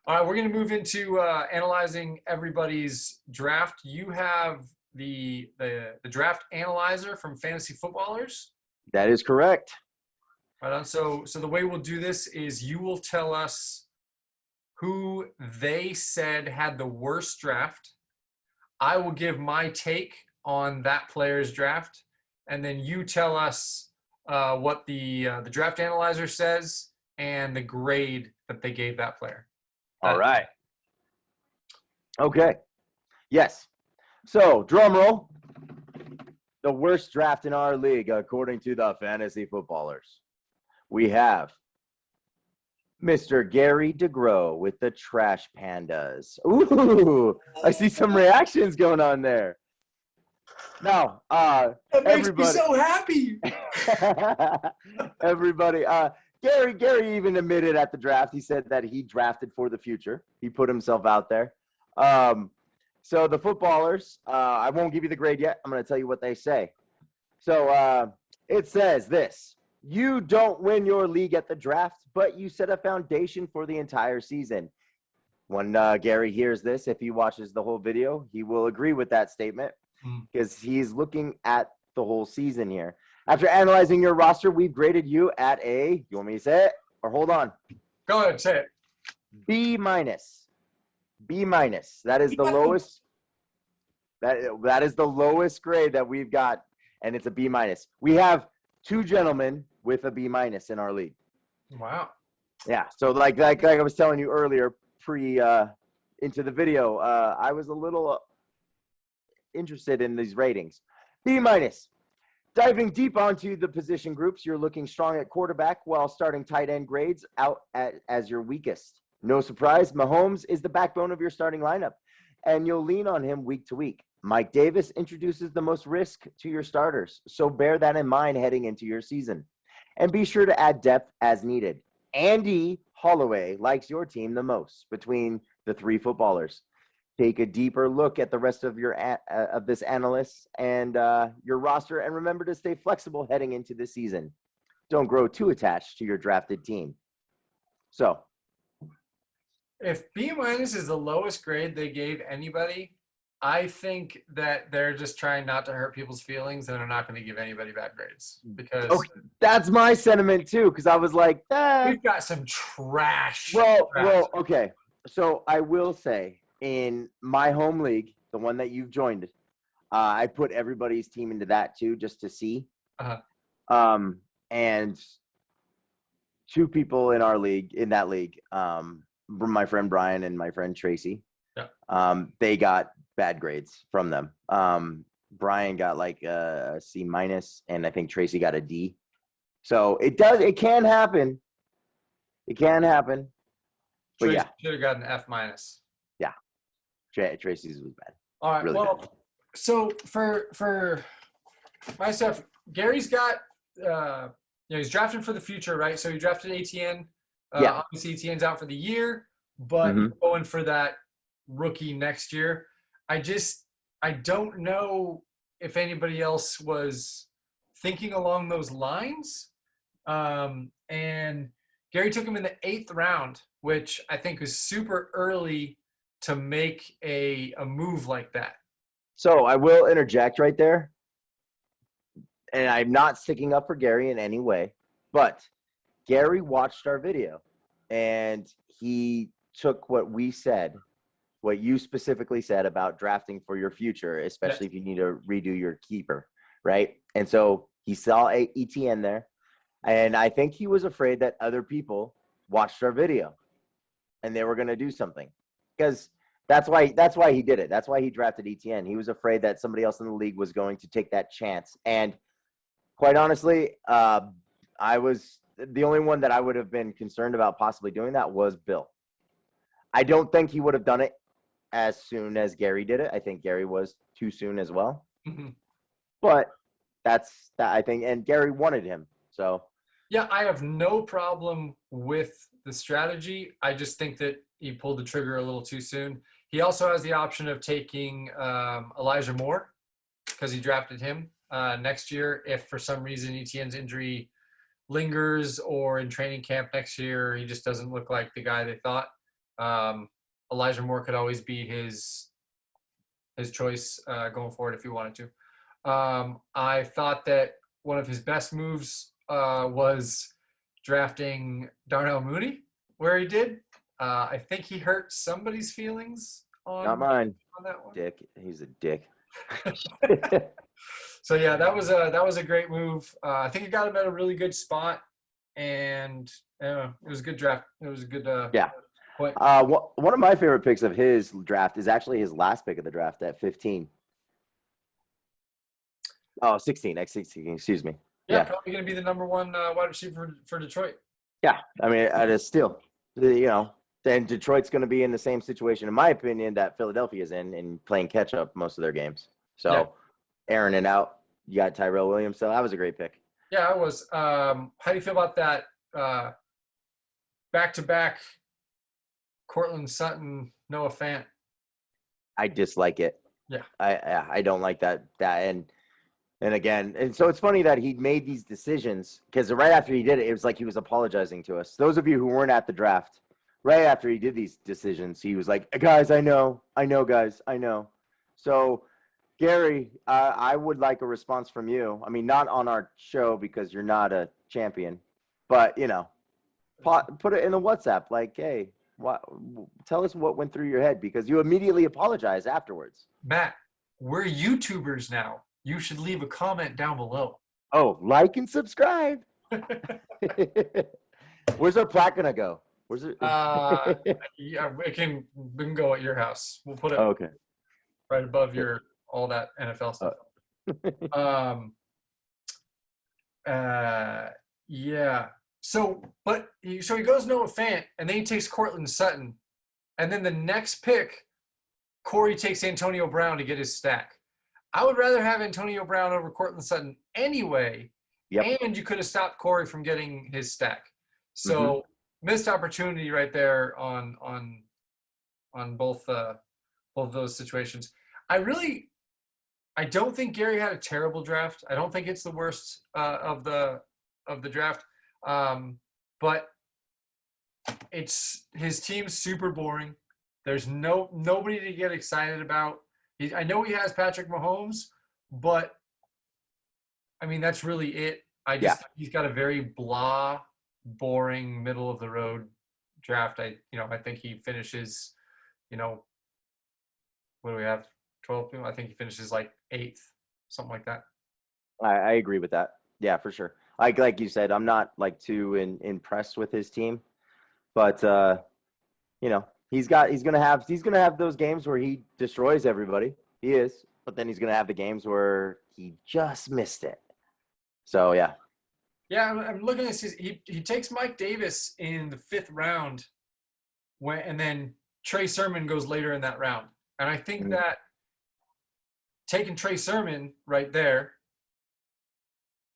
All right, we're going to move into analyzing everybody's draft. You have the draft analyzer from Fantasy Footballers. That is correct. Right on. So the way we'll do this is you will tell us who they said had the worst draft. I will give my take on that player's draft, and then you tell us what the draft analyzer says and the grade that they gave that player. All right. Okay. Yes. So, drum roll. The worst draft in our league, according to the Fantasy Footballers. We have Mr. Gary DeGrow with the Trash Pandas. Ooh, I see some reactions going on there. Now, that makes me so happy. Everybody, Gary even admitted at the draft, he said that he drafted for the future. He put himself out there. So the footballers, I won't give you the grade yet. I'm going to tell you what they say. So it says this: you don't win your league at the draft, but you set a foundation for the entire season. When Gary hears this, if he watches the whole video, he will agree with that statement because he's looking at the whole season here. After analyzing your roster, we've graded you at a, you want me to say it or hold on? Go ahead, say it. B minus. B minus. That is the lowest. That is the lowest grade that we've got, and it's a B minus. We have two gentlemen with a B minus in our league. Wow. Yeah. So like I was telling you earlier, into the video, I was a little interested in these ratings. B minus. Diving deep onto the position groups, you're looking strong at quarterback while starting tight end grades out as your weakest. No surprise, Mahomes is the backbone of your starting lineup, and you'll lean on him week to week. Mike Davis introduces the most risk to your starters, so bear that in mind heading into your season. And be sure to add depth as needed. Andy Holloway likes your team the most between the three footballers. Take a deeper look at the rest of your of this analyst and your roster, and remember to stay flexible heading into the season. Don't grow too attached to your drafted team. So, if B minus is the lowest grade they gave anybody, I think that they're just trying not to hurt people's feelings and they're not going to give anybody bad grades because that's my sentiment too. Because I was like, we've got some trash. Well, okay. So I will say, in my home league, the one that you've joined, I put everybody's team into that too, just to see. And two people in that league, my friend Brian and my friend Tracy, they got bad grades from them. Brian got like a C minus, and I think Tracy got a D. So it can happen. It can happen. But Tracy should have got an F minus. Yeah. Tracy's was bad. All right. Really bad. So for myself, Gary's got he's drafting for the future, right? So he drafted ATN. Obviously ATN's out for the year, but going for that rookie next year. I don't know if anybody else was thinking along those lines. And Gary took him in the 8th round, which I think was super early to make a move like that. So I will interject right there. And I'm not sticking up for Gary in any way, but Gary watched our video and he took what we said, what you specifically said about drafting for your future, especially if you need to redo your keeper, right? And so he saw ETN there, and I think he was afraid that other people watched our video and they were going to do something, because that's why he did it. That's why he drafted ETN. He was afraid that somebody else in the league was going to take that chance. And quite honestly, I was the only one that I would have been concerned about possibly doing that was Bill. I don't think he would have done it as soon as Gary did it. I think Gary was too soon as well. But that's that, I think, and Gary wanted him. So yeah, I have no problem with the strategy. I just think that he pulled the trigger a little too soon. He also has the option of taking Elijah Moore because he drafted him next year if for some reason ETN's injury lingers or in training camp next year, he just doesn't look like the guy they thought. Elijah Moore could always be his choice going forward if he wanted to. I thought that one of his best moves was drafting Darnell Mooney, where he did. I think he hurt somebody's feelings Not mine. on that one. Dick. He's a dick. So yeah, that was a great move. I think it got him at a really good spot, and it was a good draft. It was a good point. One of my favorite picks of his draft is actually his last pick of the draft at 15. Oh, 16, X16, excuse me. Yeah, probably going to be the number one wide receiver for Detroit. Yeah, I mean, at a steal. Then Detroit's going to be in the same situation, in my opinion, that Philadelphia is in playing catch-up most of their games. So, Aaron and out, you got Tyrell Williams. So that was a great pick. Yeah, I was. How do you feel about that back-to-back Cortland Sutton, Noah Fant? I dislike it. Yeah. I don't like that. And again, and so it's funny that he made these decisions because right after he did it, it was like he was apologizing to us. Those of you who weren't at the draft, right after he did these decisions, he was like, guys, I know, guys, I know. So, Gary, I would like a response from you. I mean, not on our show because you're not a champion, but, put it in the WhatsApp like, hey, tell us what went through your head because you immediately apologized afterwards. Matt, we're YouTubers now. You should leave a comment down below. Oh, like and subscribe. Where's our plaque gonna go? Where's it? Yeah, we can go at your house. We'll put it right above all that NFL stuff. Yeah. So he goes Noah Fant, and then he takes Cortland Sutton, and then the next pick, Corey takes Antonio Brown to get his stack. I would rather have Antonio Brown over Cortland Sutton anyway, and you could have stopped Corey from getting his stack. So missed opportunity right there on both those situations. I don't think Gary had a terrible draft. I don't think it's the worst of the draft, but his team's super boring. There's nobody to get excited about. I know he has Patrick Mahomes, but I mean that's really it. He's got a very blah, boring, middle of the road draft. I think he finishes, what do we have? 12 people. I think he finishes like 8th, something like that. I agree with that. Yeah, for sure. Like you said, I'm not like too impressed with his team, but he's gonna have those games where he destroys everybody. He is, but then he's gonna have the games where he just missed it. So yeah. Yeah, I'm looking at this. He takes Mike Davis in the 5th round, and then Trey Sermon goes later in that round. And I think that taking Trey Sermon right there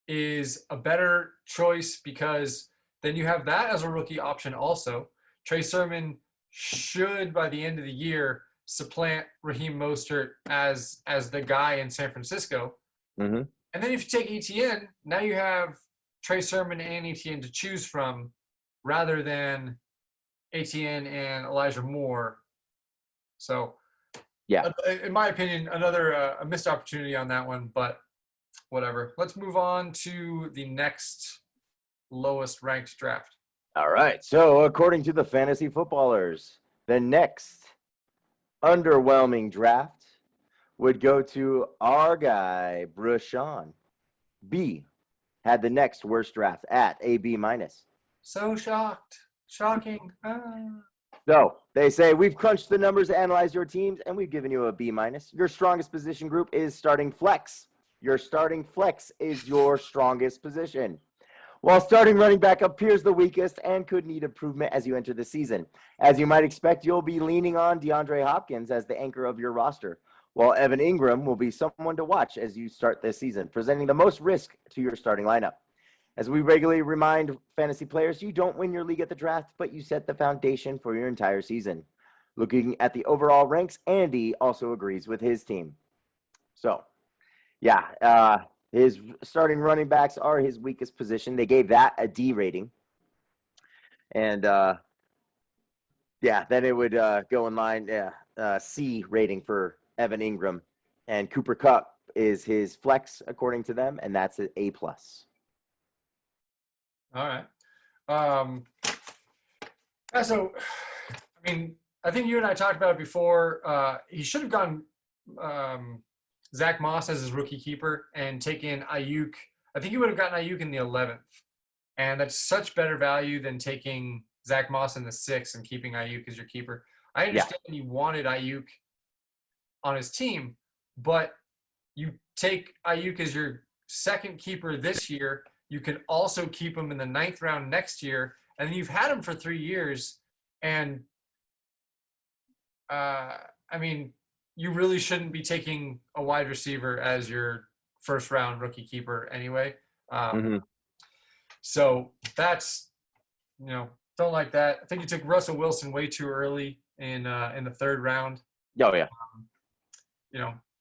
is a better choice because then you have that as a rookie option also. Trey Sermon should, by the end of the year, supplant Raheem Mostert as the guy in San Francisco. And then if you take ETN, now you have Trey Sermon and ETN to choose from rather than ETN and Elijah Moore. So, yeah, in my opinion, another a missed opportunity on that one, but whatever. Let's move on to the next lowest ranked draft. All right. So according to the Fantasy Footballers, the next underwhelming draft would go to our guy, Bryshonne. B had the next worst draft at a B-. So shocked. Shocking. So they say, we've crunched the numbers to analyze your teams, and we've given you a B-. Your strongest position group is starting flex. Your starting flex is your strongest position. While starting running back appears the weakest and could need improvement as you enter the season. As you might expect, you'll be leaning on DeAndre Hopkins as the anchor of your roster, while Evan Ingram will be someone to watch as you start this season, presenting the most risk to your starting lineup. As we regularly remind fantasy players, you don't win your league at the draft, but you set the foundation for your entire season. Looking at the overall ranks, Andy also agrees with his team. So, yeah, His starting running backs are his weakest position. They gave that a D rating. And, then it would go in line, C rating for Evan Ingram. And Cooper Kupp is his flex, according to them, and that's an A+. All right. So, I mean, I think you and I talked about it before. He should have gone Zach Moss as his rookie keeper and taken Ayuk. I think he would have gotten Ayuk in the 11th. And that's such better value than taking Zach Moss in the 6th and keeping Ayuk as your keeper. I understand he wanted Ayuk on his team, but you take Ayuk as your second keeper this year. You can also keep him in the 9th round next year. And then you've had him for 3 years. And, I mean, you really shouldn't be taking a wide receiver as your first round rookie keeper anyway. So that's, don't like that. I think you took Russell Wilson way too early in the 3rd round. Oh, yeah.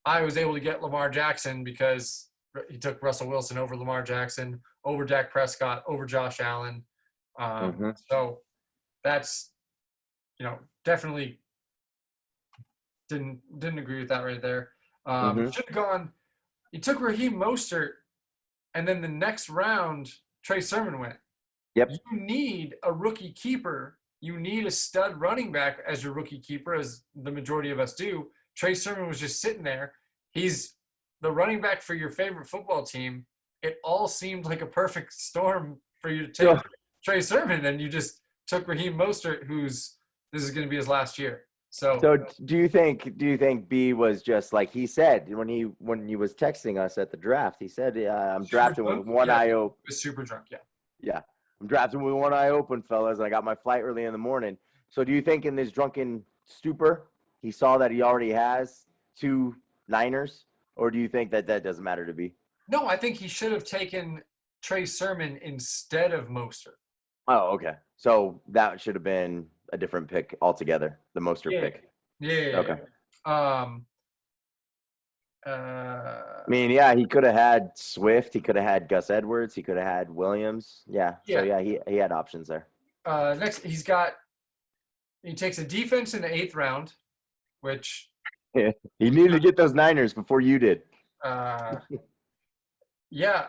I was able to get Lamar Jackson because he took Russell Wilson over Lamar Jackson, over Dak Prescott, over Josh Allen. So that's, definitely didn't agree with that right there. Should have gone. He took Raheem Mostert, and then the next round, Trey Sermon went. Yep. You need a rookie keeper. You need a stud running back as your rookie keeper, as the majority of us do. Trey Sermon was just sitting there. He's the running back for your favorite football team. It all seemed like a perfect storm for you to take Trey Sermon, and you just took Raheem Mostert, this is going to be his last year. So do you think B was just like he said when he was texting us at the draft? He said, "I'm drafting with one eye open." He was super drunk, yeah. Yeah, I'm drafting with one eye open, fellas. I got my flight early in the morning. So do you think in this drunken stupor he saw that he already has 2 Niners, or do you think that doesn't matter to B? No, I think he should have taken Trey Sermon instead of Mostert. Oh, okay. So that should have been a different pick altogether, the Mostert pick. Yeah. Okay. I mean, yeah, he could have had Swift. He could have had Gus Edwards. He could have had Williams. Yeah. So, yeah, he had options there. Next, he takes a defense in the 8th round, which he needed to get those Niners before you did. Yeah,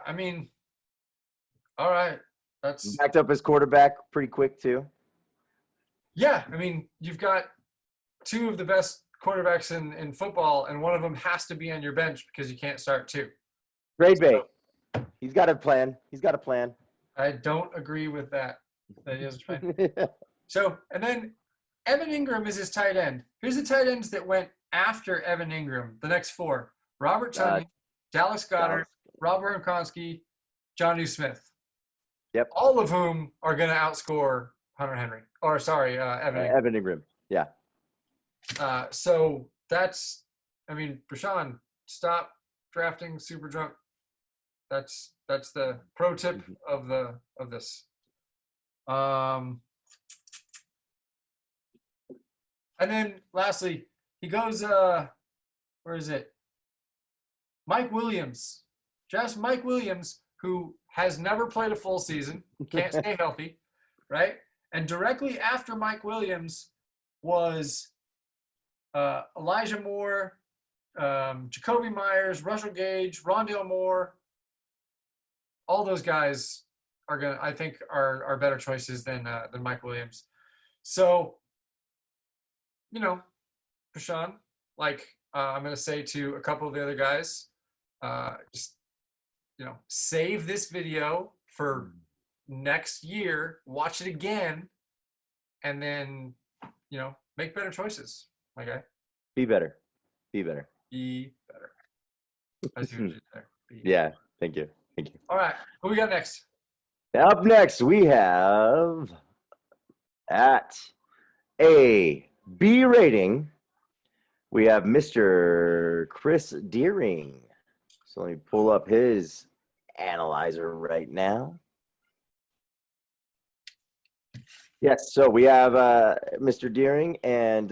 I mean, all right. That's backed up his quarterback pretty quick too. Yeah, I mean, you've got 2 of the best quarterbacks in football, and one of them has to be on your bench because you can't start 2. Grade bait. He's got a plan. I don't agree with that. That is fine. So, and then Evan Ingram is his tight end. Here's the tight ends that went after Evan Ingram, the next 4. Robert Tonyan, Dallas Goedert, Robert Gronkowski, Jonnu Smith. Yep. All of whom are going to outscore Evan Ingram. Yeah. So that's, I mean, Bryshonne, stop drafting super drunk. That's the pro tip of this. And then lastly, he goes, where is it? Mike Williams. Just Mike Williams, who has never played a full season, can't stay healthy, right? And directly after Mike Williams was Elijah Moore, Jacoby Myers, Russell Gage, Rondale Moore. All those guys I think are better choices than Mike Williams. So, Bryshonne, I'm going to say to a couple of the other guys, just save this video for next year, watch it again, and then make better choices. Okay. Be better. Be better. As you did there. Yeah. Thank you. All right. Who we got next? Up next, we have at a B rating. We have Mr. Kris Deering. So let me pull up his analyzer right now. Yes, so we have Mr. Deering and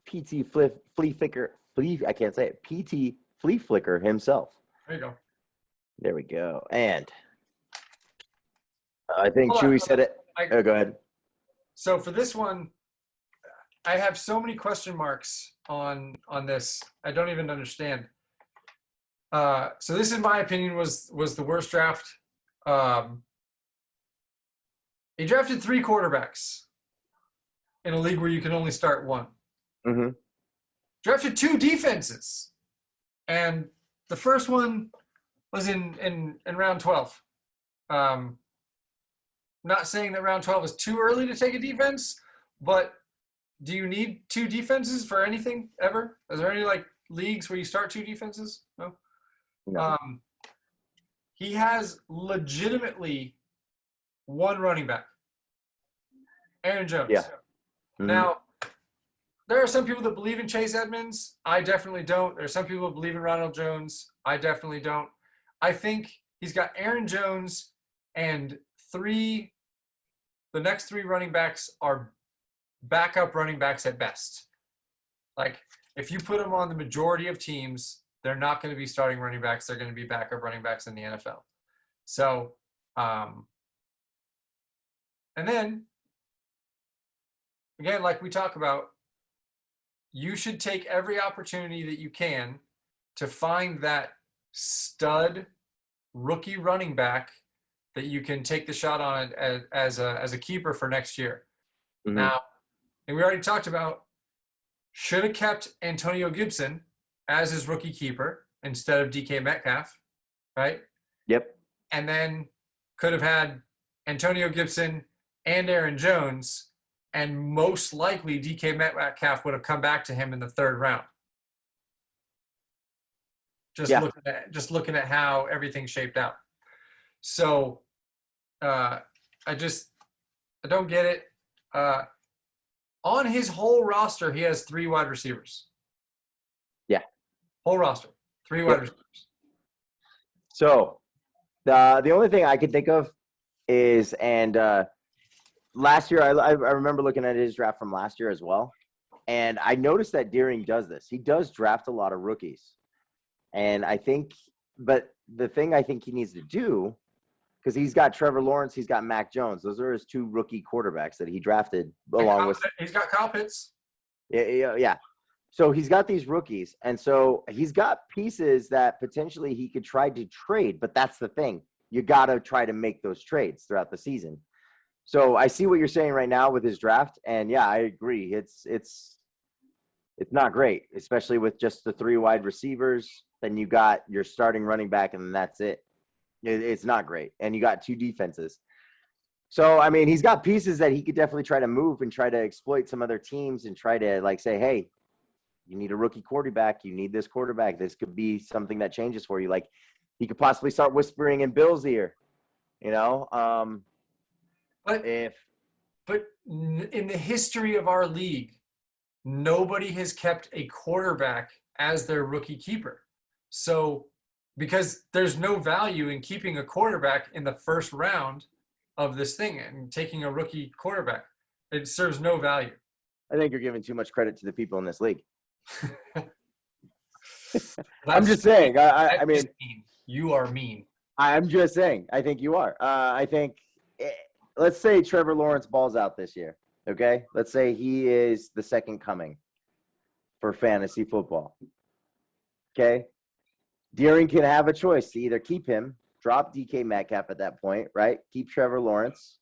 PT Flea Flicker. I can't say it. PT Flea Flicker himself. There you go. There we go. And I think Hold on, Chewey said it. Oh, go ahead. So for this one, I have so many question marks on this. I don't even understand. So this, in my opinion, was the worst draft. He drafted 3 quarterbacks in a league where you can only start one. Mm-hmm. Drafted 2 defenses, and the first one was in round 12. Not saying that round 12 is too early to take a defense, but do you need 2 defenses for anything ever? Is there any like leagues where you start 2 defenses? No. No. He has legitimately 1 running back, Aaron Jones. Yeah. Mm-hmm. Now, there are some people that believe in Chase Edmonds. I definitely don't. There are some people that believe in Ronald Jones. I definitely don't. I think he's got Aaron Jones and the next 3 running backs are backup running backs at best. Like, if you put them on the majority of teams, they're not going to be starting running backs. They're going to be backup running backs in the NFL. So, and then, again, like we talk about, you should take every opportunity that you can to find that stud rookie running back that you can take the shot on as a keeper for next year. Mm-hmm. Now, and we already talked about, should have kept Antonio Gibson as his rookie keeper instead of DK Metcalf, right? Yep. And then could have had Antonio Gibson and Aaron Jones, and most likely DK Metcalf would have come back to him in the 3rd round. Just looking at how everything shaped out. So I don't get it. On his whole roster, he has 3 wide receivers. Yeah. Whole roster, 3 wide receivers. So the only thing I can think of is, and last year, I remember looking at his draft from last year as well, and I noticed that Deering does this. He does draft a lot of rookies, and I think, but the thing I think he needs to do, because he's got Trevor Lawrence, he's got Mac Jones. Those are his 2 rookie quarterbacks that he drafted along with. He's got Kyle Pitts. Yeah. So he's got these rookies, and so he's got pieces that potentially he could try to trade, but that's the thing. You got to try to make those trades throughout the season. So I see what you're saying right now with his draft, and yeah, I agree. It's not great, especially with just the 3 wide receivers. Then you got your starting running back, and then that's it. It's not great, and you got 2 defenses. So I mean, he's got pieces that he could definitely try to move and try to exploit some other teams and try to like say, hey, you need a rookie quarterback. You need this quarterback. This could be something that changes for you. Like he could possibly start whispering in Bill's ear, you know. But in the history of our league, nobody has kept a quarterback as their rookie keeper. So because there's no value in keeping a quarterback in the 1st round of this thing and taking a rookie quarterback. It serves no value. I think you're giving too much credit to the people in this league. I'm just saying. I mean, mean. You are mean. I'm just saying. I think you are. I think. Let's say Trevor Lawrence balls out this year. Okay, let's say he is the second coming for fantasy football. Okay, Deering can have a choice to either keep him, drop DK Metcalf at that point, right? Keep Trevor Lawrence,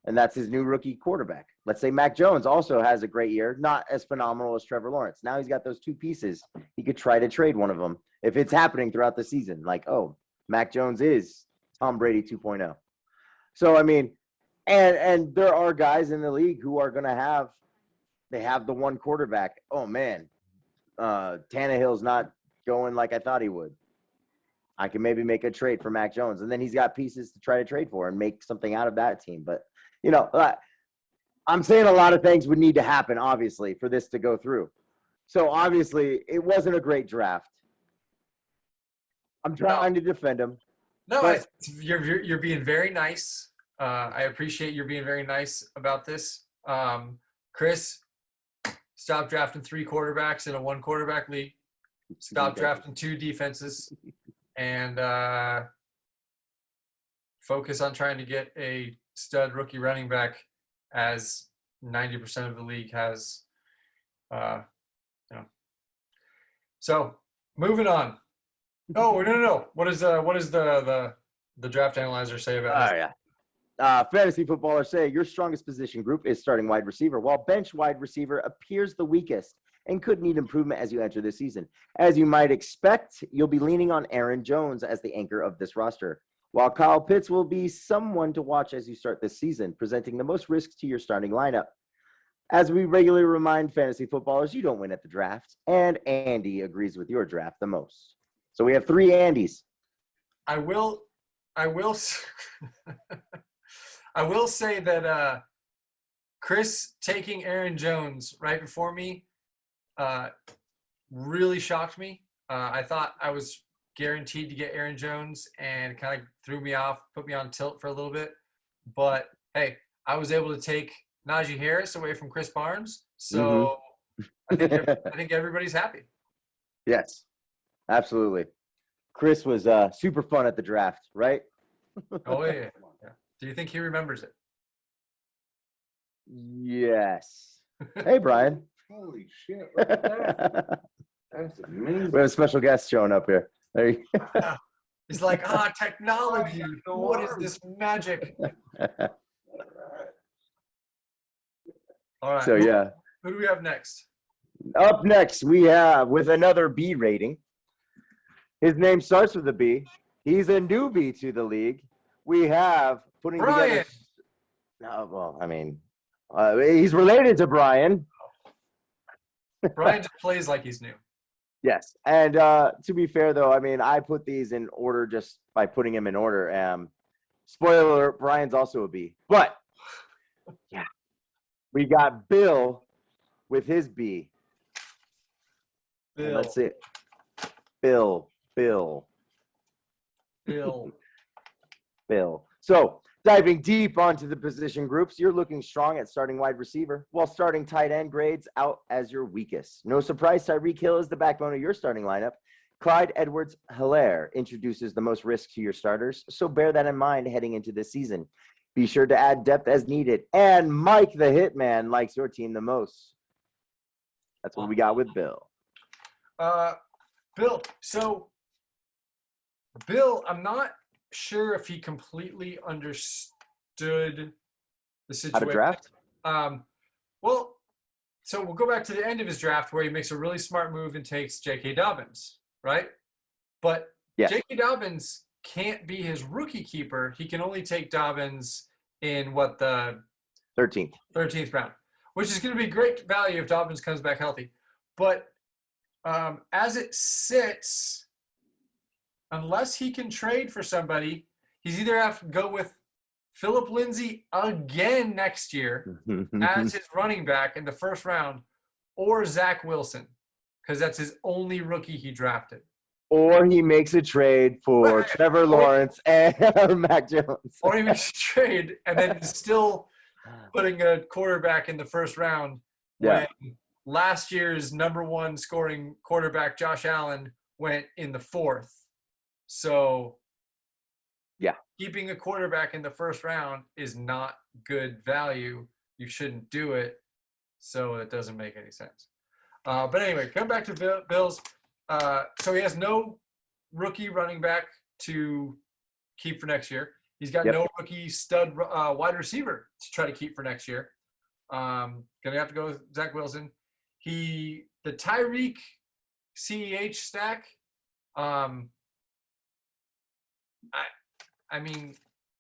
and that's his new rookie quarterback. Let's say Mac Jones also has a great year, not as phenomenal as Trevor Lawrence. Now he's got those 2 pieces. He could try to trade one of them if it's happening throughout the season. Like, oh, Mac Jones is Tom Brady 2.0. So, I mean, and there are guys in the league who are going to have the 1 quarterback. Oh, man, Tannehill's not going like I thought he would. I can maybe make a trade for Mac Jones. And then he's got pieces to try to trade for and make something out of that team. But, you know, I'm saying a lot of things would need to happen, obviously, for this to go through. So, obviously, it wasn't a great draft. I'm trying to defend him. No, you're being very nice. I appreciate you being very nice about this. Kris, stop drafting 3 quarterbacks in a 1 quarterback league. Stop drafting 2 defenses. And focus on trying to get a stud rookie running back, as 90% of the league has. So moving on. Oh, no. What is the draft analyzer say about this? Oh, yeah. Fantasy footballers say your strongest position group is starting wide receiver, while bench wide receiver appears the weakest and could need improvement as you enter this season. As you might expect, you'll be leaning on Aaron Jones as the anchor of this roster, while Kyle Pitts will be someone to watch as you start this season, presenting the most risks to your starting lineup. As we regularly remind fantasy footballers, you don't win at the draft, and Andy agrees with your draft the most. So we have 3 Andys. I will I will say that Kris taking Aaron Jones right before me really shocked me. I thought I was guaranteed to get Aaron Jones, and kind of threw me off, put me on tilt for a little bit. But hey, I was able to take Najee Harris away from Chris Barnes, so I think everybody's happy. Yes, absolutely. Kris was super fun at the draft, right? Oh yeah. Do you think he remembers it? Yes. Hey, Brian. Holy shit! Look at that. That's amazing. We have a special guest showing up here. There you go. He's like, technology. What is this magic? All right. So, yeah. Who do we have next? Up next, we have, with another B rating. His name starts with a B. He's a newbie to the league. We have putting Brian. together. Well, I mean, he's related to Brian. Brian just plays like he's new. Yes. And to be fair, though, I mean, I put these in order just by putting them in order. Spoiler alert, Brian's also a B. But, yeah, we got Bill with his B. Bill. Let's see. Bill. So, diving deep onto the position groups, you're looking strong at starting wide receiver, while starting tight end grades out as your weakest. No surprise, Tyreek Hill is the backbone of your starting lineup. Clyde Edwards-Helaire introduces the most risk to your starters, so bear that in mind heading into this season. Be sure to add depth as needed. And Mike the Hitman likes your team the most. That's what we got with Bill. Bill. So, Bill, I'm not sure if he completely understood the situation. How to draft? Well, so we'll go back to the end of his draft where he makes a really smart move and takes J.K. Dobbins, right? But yes. J.K. Dobbins can't be his rookie keeper. He can only take Dobbins in the 13th round, which is going to be great value if Dobbins comes back healthy. But as it sits, unless he can trade for somebody, he's either have to go with Phillip Lindsay again next year as his running back in the first round, or Zach Wilson, because that's his only rookie he drafted. Or he makes a trade for Trevor Lawrence and Mac Jones. Or he makes a trade and then still putting a quarterback in the first round. Yeah. When last year's number 1 scoring quarterback, Josh Allen, went in the 4th. So, yeah, keeping a quarterback in the first round is not good value. You shouldn't do it. So it doesn't make any sense. But anyway, come back to Bills. So he has no rookie running back to keep for next year. He's got no rookie stud wide receiver to try to keep for next year. Gonna have to go with Zach Wilson. The Tyreek CEH stack. I mean,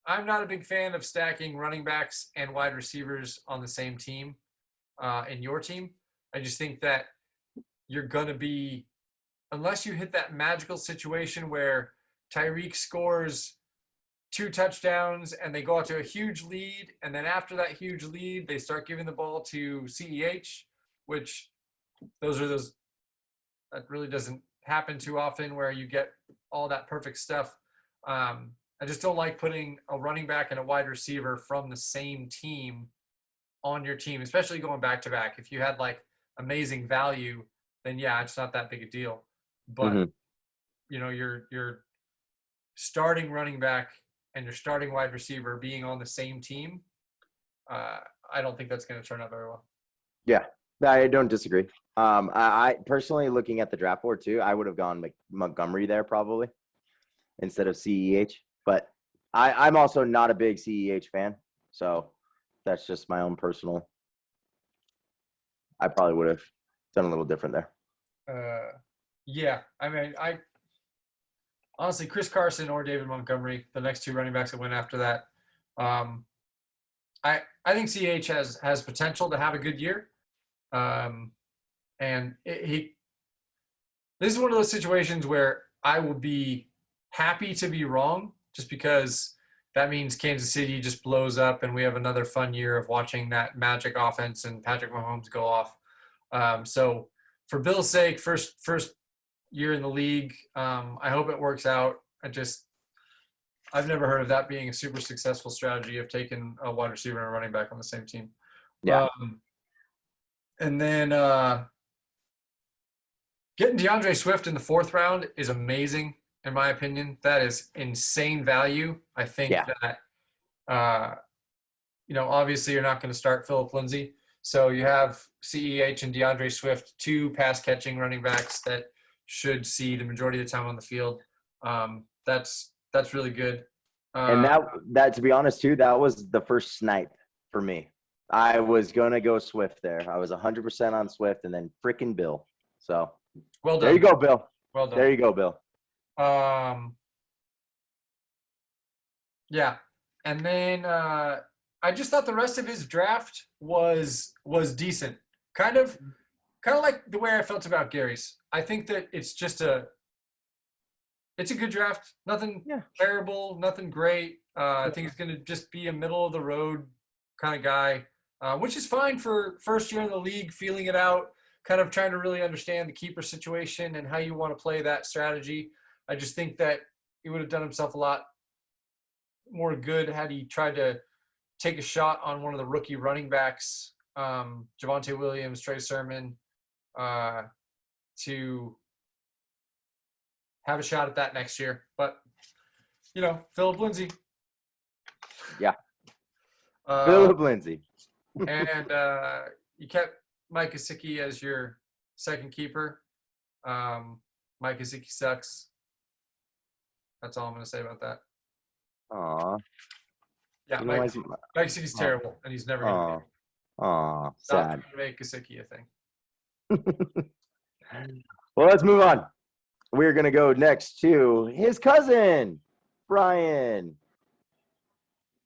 I'm not a big fan of stacking running backs and wide receivers on the same team in your team. I just think that you're going to be, unless you hit that magical situation where Tyreek scores 2 touchdowns and they go out to a huge lead, and then after that huge lead, they start giving the ball to CEH, which that really doesn't happen too often where you get all that perfect stuff. I just don't like putting a running back and a wide receiver from the same team on your team, especially going back to back. If you had like amazing value, then yeah, it's not that big a deal. But you know, your starting running back and your starting wide receiver being on the same team, I don't think that's going to turn out very well. Yeah, I don't disagree. I personally, looking at the draft board too, I would have gone Montgomery there probably instead of CEH. But I'm also not a big CEH fan, so that's just my own personal. I probably would have done a little different there. Yeah, I mean, honestly, Chris Carson or David Montgomery, the next two running backs that went after that. I think CH has potential to have a good year, and this is one of those situations where I will be happy to be wrong, just because that means Kansas City just blows up and we have another fun year of watching that magic offense and Patrick Mahomes go off. So for Bill's sake, first year in the league, I hope it works out. I've never heard of that being a super successful strategy of taking a wide receiver and a running back on the same team. Yeah. And then getting DeAndre Swift in the 4th round is amazing, in my opinion. That is insane value. I think that, obviously you're not going to start Phillip Lindsay. So you have CEH and DeAndre Swift, 2 pass-catching running backs that should see the majority of the time on the field. That's really good. And that, to be honest, too, that was the first snipe for me. I was going to go Swift there. I was 100% on Swift and then freaking Bill. So well done. There you go, Bill. Well done. There you go, Bill. Yeah. And then I just thought the rest of his draft was decent. Kind of like the way I felt about Gary's. I think that it's a good draft. Nothing terrible, nothing great. I think it's going to just be a middle of the road kind of guy, which is fine for first year in the league, feeling it out, kind of trying to really understand the keeper situation and how you want to play that strategy. I just think that he would have done himself a lot more good had he tried to take a shot on one of the rookie running backs, Javonte Williams, Trey Sermon, to have a shot at that next year. But, Phillip Lindsay. Yeah. Phillip Lindsay. And you kept Mike Gesicki as your second keeper. Mike Gesicki sucks. That's all I'm going to say about that. Aw. Yeah, Mike Gesicki's terrible, and he's never going to be. Aw, Stop sad. trying to make Gesicki a thing. Well, let's move on. We're going to go next to his cousin, Brian.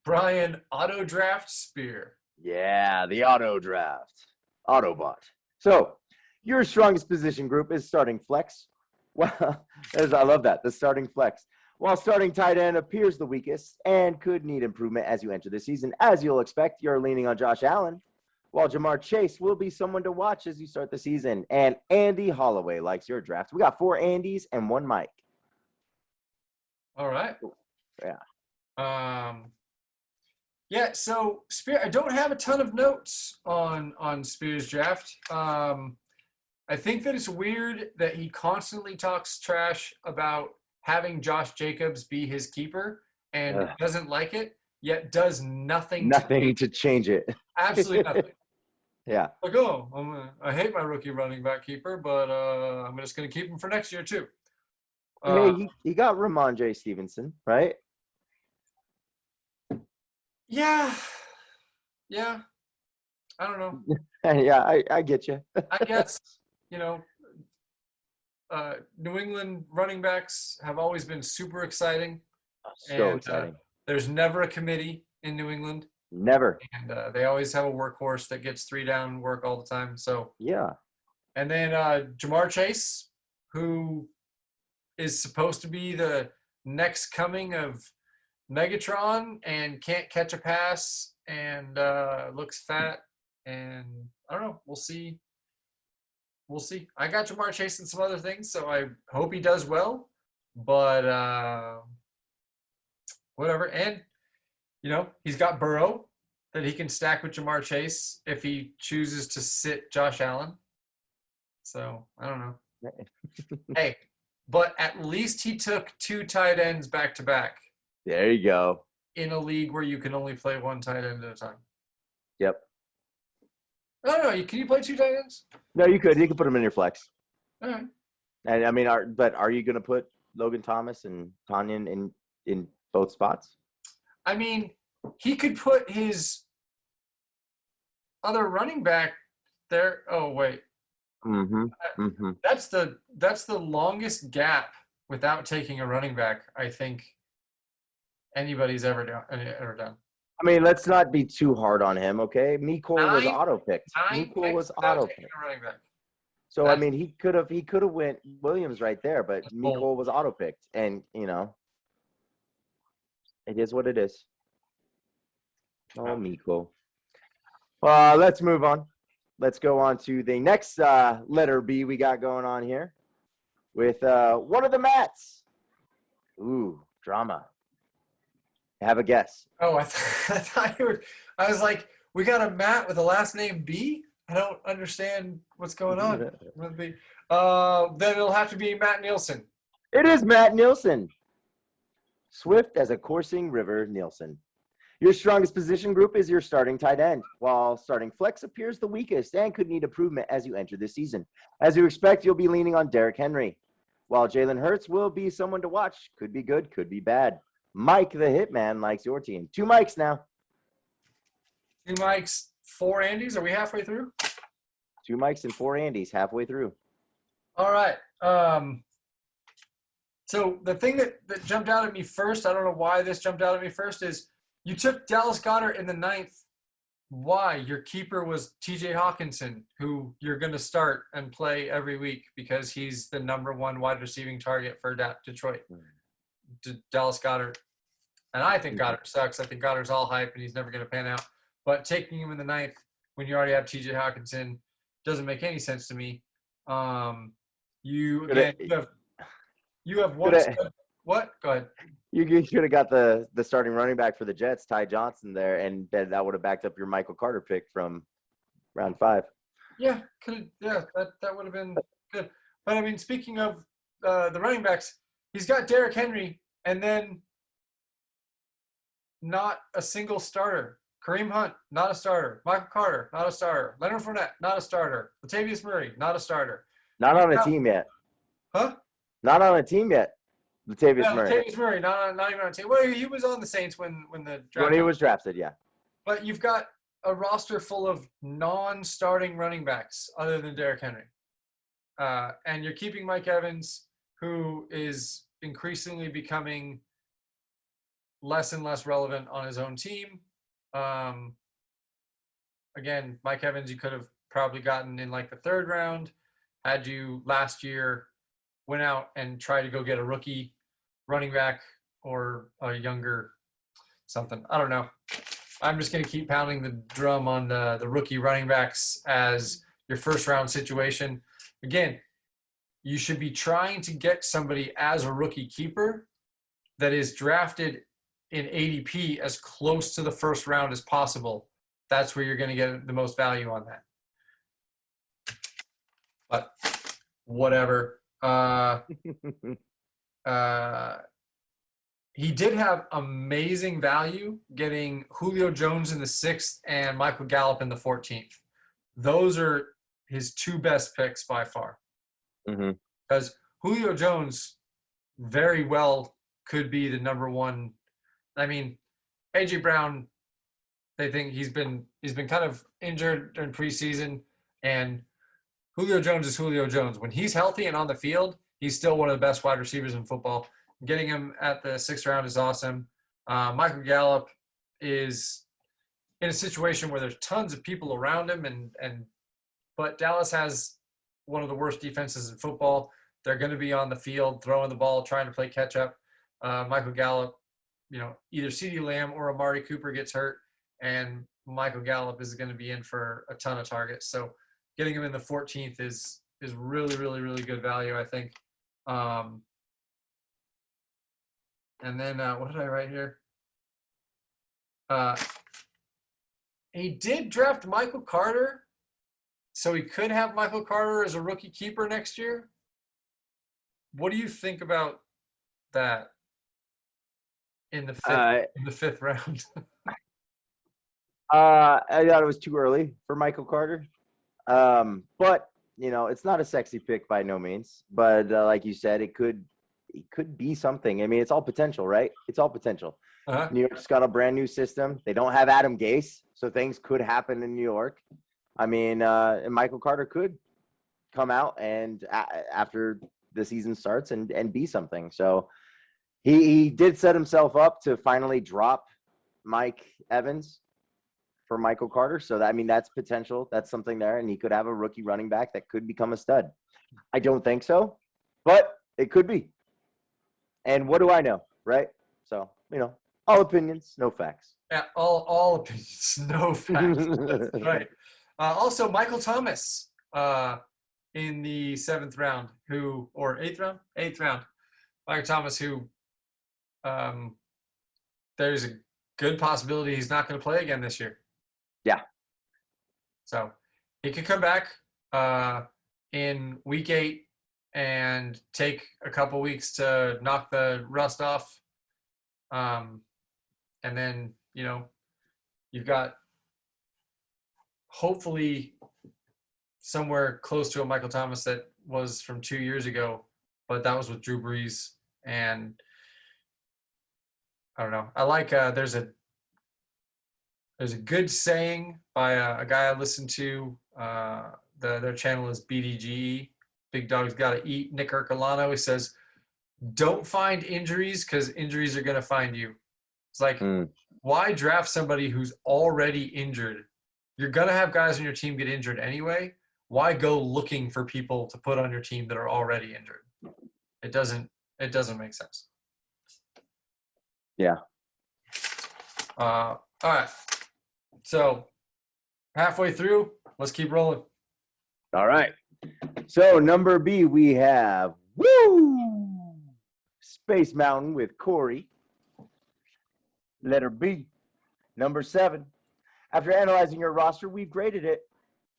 Brian Auto Draft Spear. Yeah, the auto draft. Autobot. So, your strongest position group is starting flex. Well, I love that, the starting flex. While starting tight end appears the weakest and could need improvement as you enter the season, as you'll expect, you're leaning on Josh Allen, while Jamar Chase will be someone to watch as you start the season. And Andy Holloway likes your draft. We got 4 Andys and 1 Mike. All right. Yeah. Yeah, so Spear, I don't have a ton of notes on Spear's draft. I think that it's weird that he constantly talks trash about having Josh Jacobs be his keeper and doesn't like it, yet does nothing to change it. Absolutely nothing. Yeah. Like, I hate my rookie running back keeper, but I'm just going to keep him for next year too. Hey, he got Ramondre Stevenson, right? Yeah. I don't know. Yeah, I get you. I guess, New England running backs have always been super exciting. So exciting. There's never a committee in New England. Never. And they always have a workhorse that gets 3 down work all the time. So yeah. And then Jamar Chase, who is supposed to be the next coming of Megatron and can't catch a pass and looks fat. And I don't know. We'll see. I got Jamar Chase and some other things, so I hope he does well. But whatever. And, he's got Burrow that he can stack with Jamar Chase if he chooses to sit Josh Allen. So, I don't know. Hey, but at least he took 2 tight ends back to back. There you go. in a league where you can only play one tight end at a time. Yep. I don't know. Can you play two tight ends? No, you could. You could put him in your flex. All right. And I mean, are you going to put Logan Thomas and Tanyan in both spots? I mean, he could put his other running back there. Oh wait, Mm-hmm. Mm-hmm. that's the longest gap without taking a running back I think anybody's ever done. I mean, let's not be too hard on him, okay? Mecole was 9 auto-picked. 9 Mecole was picks without auto-picked. taking a running back. So I mean, he could have went Williams right there, but bold. Mecole was auto-picked, and it is what it is. Oh, Mecole. Let's move on. Let's go on to the next letter B we got going on here with one of the Matts. Ooh, drama. Have a guess. Oh, I thought you were. I was like, we got a Matt with a last name B. I don't understand what's going on with B. Then it'll have to be Matt Nielsen. It is Matt Nielsen. Swift as a coursing river, Nielsen. Your strongest position group is your starting tight end, while starting flex appears the weakest and could need improvement as you enter this season. As you expect, you'll be leaning on Derrick Henry, while Jalen Hurts will be someone to watch. Could be good, could be bad. Mike the Hitman likes your team. 2 Mikes now. 2 Mikes, 4 Andys. Are we halfway through? 2 Mikes and 4 Andys halfway through. All right. So the thing that jumped out at me first, I don't know why this jumped out at me first, is you took Dallas Goedert in the 9th. Why? Your keeper was TJ Hawkinson, who you're going to start and play every week because he's the number 1 wide receiving target for Detroit. Dallas Goedert. And I think Goddard sucks. I think Goddard's all hype and he's never going to pan out. But taking him in the 9th when you already have TJ Hawkinson doesn't make any sense to me. You have one. What? Go ahead. You could have got the starting running back for the Jets, Ty Johnson, there, and then that would have backed up your Michael Carter pick from round 5. Yeah, that would have been good. But I mean, speaking of the running backs, he's got Derrick Henry, and then not a single starter. Kareem Hunt, not a starter. Michael Carter, not a starter. Leonard Fournette, not a starter. Latavius Murray, not a starter. Not on a team yet. Huh? Not on a team yet. Latavius Murray. Latavius Murray, not even on a team. Well, he was on the Saints when the draft. When he was drafted, yeah. But you've got a roster full of non-starting running backs other than Derrick Henry. And you're keeping Mike Evans, who is increasingly becoming less and less relevant on his own team. Again, Mike Evans, you could have probably gotten in like the 3rd round had you last year went out and tried to go get a rookie running back or a younger something. I don't know. I'm just going to keep pounding the drum on the rookie running backs as your first round situation. Again, you should be trying to get somebody as a rookie keeper that is drafted in ADP as close to the first round as possible. That's where you're going to get the most value on that. But whatever. He did have amazing value getting Julio Jones in the 6th and Michael Gallup in the 14th. Those are his 2 best picks by far. Because Julio Jones very well could be the number 1. I mean, AJ Brown, they think he's been kind of injured during preseason, and Julio Jones is Julio Jones. When he's healthy and on the field, he's still one of the best wide receivers in football. Getting him at the 6th round is awesome. Michael Gallup is in a situation where there's tons of people around him, but Dallas has one of the worst defenses in football. They're going to be on the field, throwing the ball, trying to play catch up. Michael Gallup, either CeeDee Lamb or Amari Cooper gets hurt, and Michael Gallup is going to be in for a ton of targets. So getting him in the 14th is really, really, really good value, I think. And then what did I write here? He did draft Michael Carter, so he could have Michael Carter as a rookie keeper next year. What do you think about that? in the Uh, fifth round. I thought it was too early for Michael Carter. But it's not a sexy pick by no means. But like you said, it could be something. I mean, it's all potential, right? It's all potential. Uh-huh. New York's got a brand new system. They don't have Adam Gase, so things could happen in New York. I mean, and Michael Carter could come out and after the season starts and be something. So he did set himself up to finally drop Mike Evans for Michael Carter. So that's potential. That's something there. And he could have a rookie running back that could become a stud. I don't think so, but it could be. And what do I know, right? So, all opinions, no facts. Yeah, all opinions, no facts. That's right. Also, Michael Thomas in the 7th round, or 8th round? 8th round. Michael Thomas, who there's a good possibility he's not going to play again this year. Yeah. So he could come back in week 8 and take a couple weeks to knock the rust off. And then, you've got hopefully somewhere close to a Michael Thomas that was from 2 years ago, but that was with Drew Brees. And I don't know. I like there's a good saying by a guy I listen to. Their channel is BDGE. Big Dog's Gotta Eat. Nick Ercolano. He says, "Don't find injuries because injuries are gonna find you." It's like, why draft somebody who's already injured? You're gonna have guys on your team get injured anyway. Why go looking for people to put on your team that are already injured? It doesn't make sense. Yeah. All right. So halfway through, let's keep rolling. All right. So number B, we have Space Mountain with Corey. Letter B. Number 7. After analyzing your roster, we've graded it.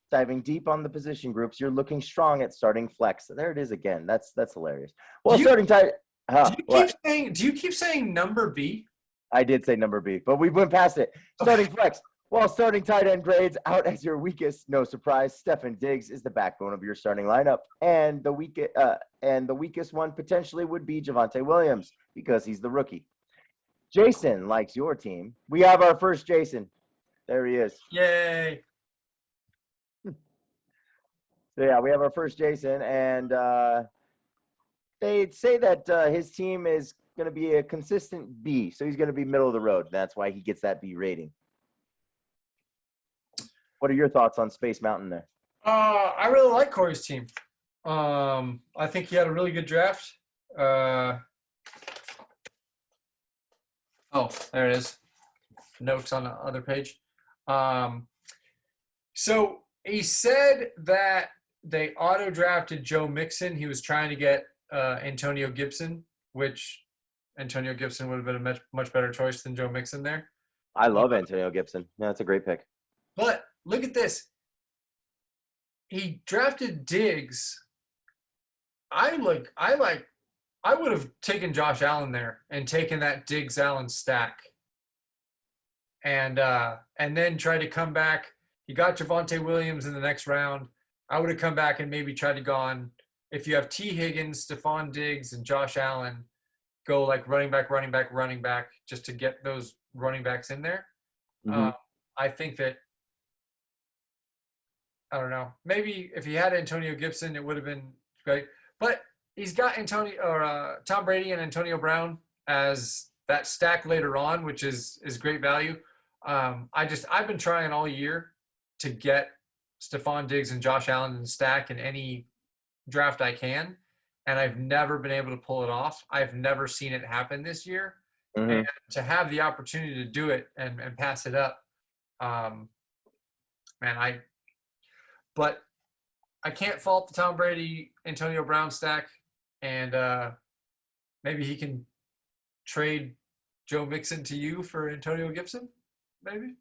Diving deep on the position groups, you're looking strong at starting flex. There it is again. That's hilarious. Well, starting tight. Do you keep saying number B? I did say number B, but we went past it. Starting flex. While starting tight end grades out as your weakest, no surprise, Stefon Diggs is the backbone of your starting lineup, and the weakest one potentially would be Javonte Williams because he's the rookie. Jason likes your team. We have our first Jason. There he is. Yay! So yeah, we have our first Jason, and they say that his team is going to be a consistent B, so he's going to be middle of the road. That's why he gets that B rating. What are your thoughts on Space Mountain there? I really like Corey's team. I think he had a really good draft. There it is. Notes on the other page. So he said that they auto-drafted Joe Mixon. He was trying to get Antonio Gibson, which Antonio Gibson would have been a much better choice than Joe Mixon there. I love Antonio Gibson. Yeah, that's a great pick. But look at this. He drafted Diggs. I would have taken Josh Allen there and taken that Diggs Allen stack. And then tried to come back. You got Javonte Williams in the next round. I would have come back and maybe tried to gone, if you have T. Higgins, Stephon Diggs, and Josh Allen, go like running back, just to get those running backs in there. Mm-hmm. I think that, I don't know, maybe if he had Antonio Gibson, it would have been great. But he's got Tom Brady and Antonio Brown as that stack later on, which is great value. I've been trying all year to get Stephon Diggs and Josh Allen in stack in any draft I can, and I've never been able to pull it off. I've never seen it happen this year. Mm-hmm. And to have the opportunity to do it and pass it up, but I can't fault the Tom Brady, Antonio Brown stack, and maybe he can trade Joe Mixon to you for Antonio Gibson, maybe.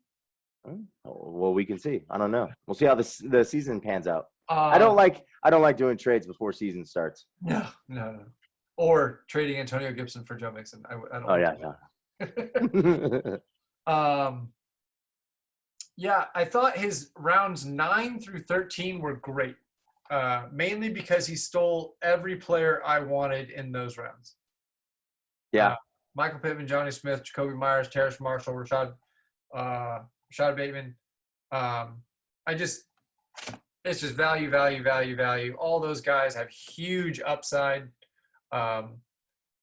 Well, we can see. I don't know. We'll see how the season pans out. I don't like doing trades before season starts. No. Or trading Antonio Gibson for Joe Mixon. I don't. Oh yeah. Yeah, I thought his rounds 9 through 13 were great, mainly because he stole every player I wanted in those rounds. Yeah. Michael Pittman, Johnny Smith, Jacoby Myers, Terrace Marshall, Rashad Bateman. It's just value, value, value, value. All those guys have huge upside.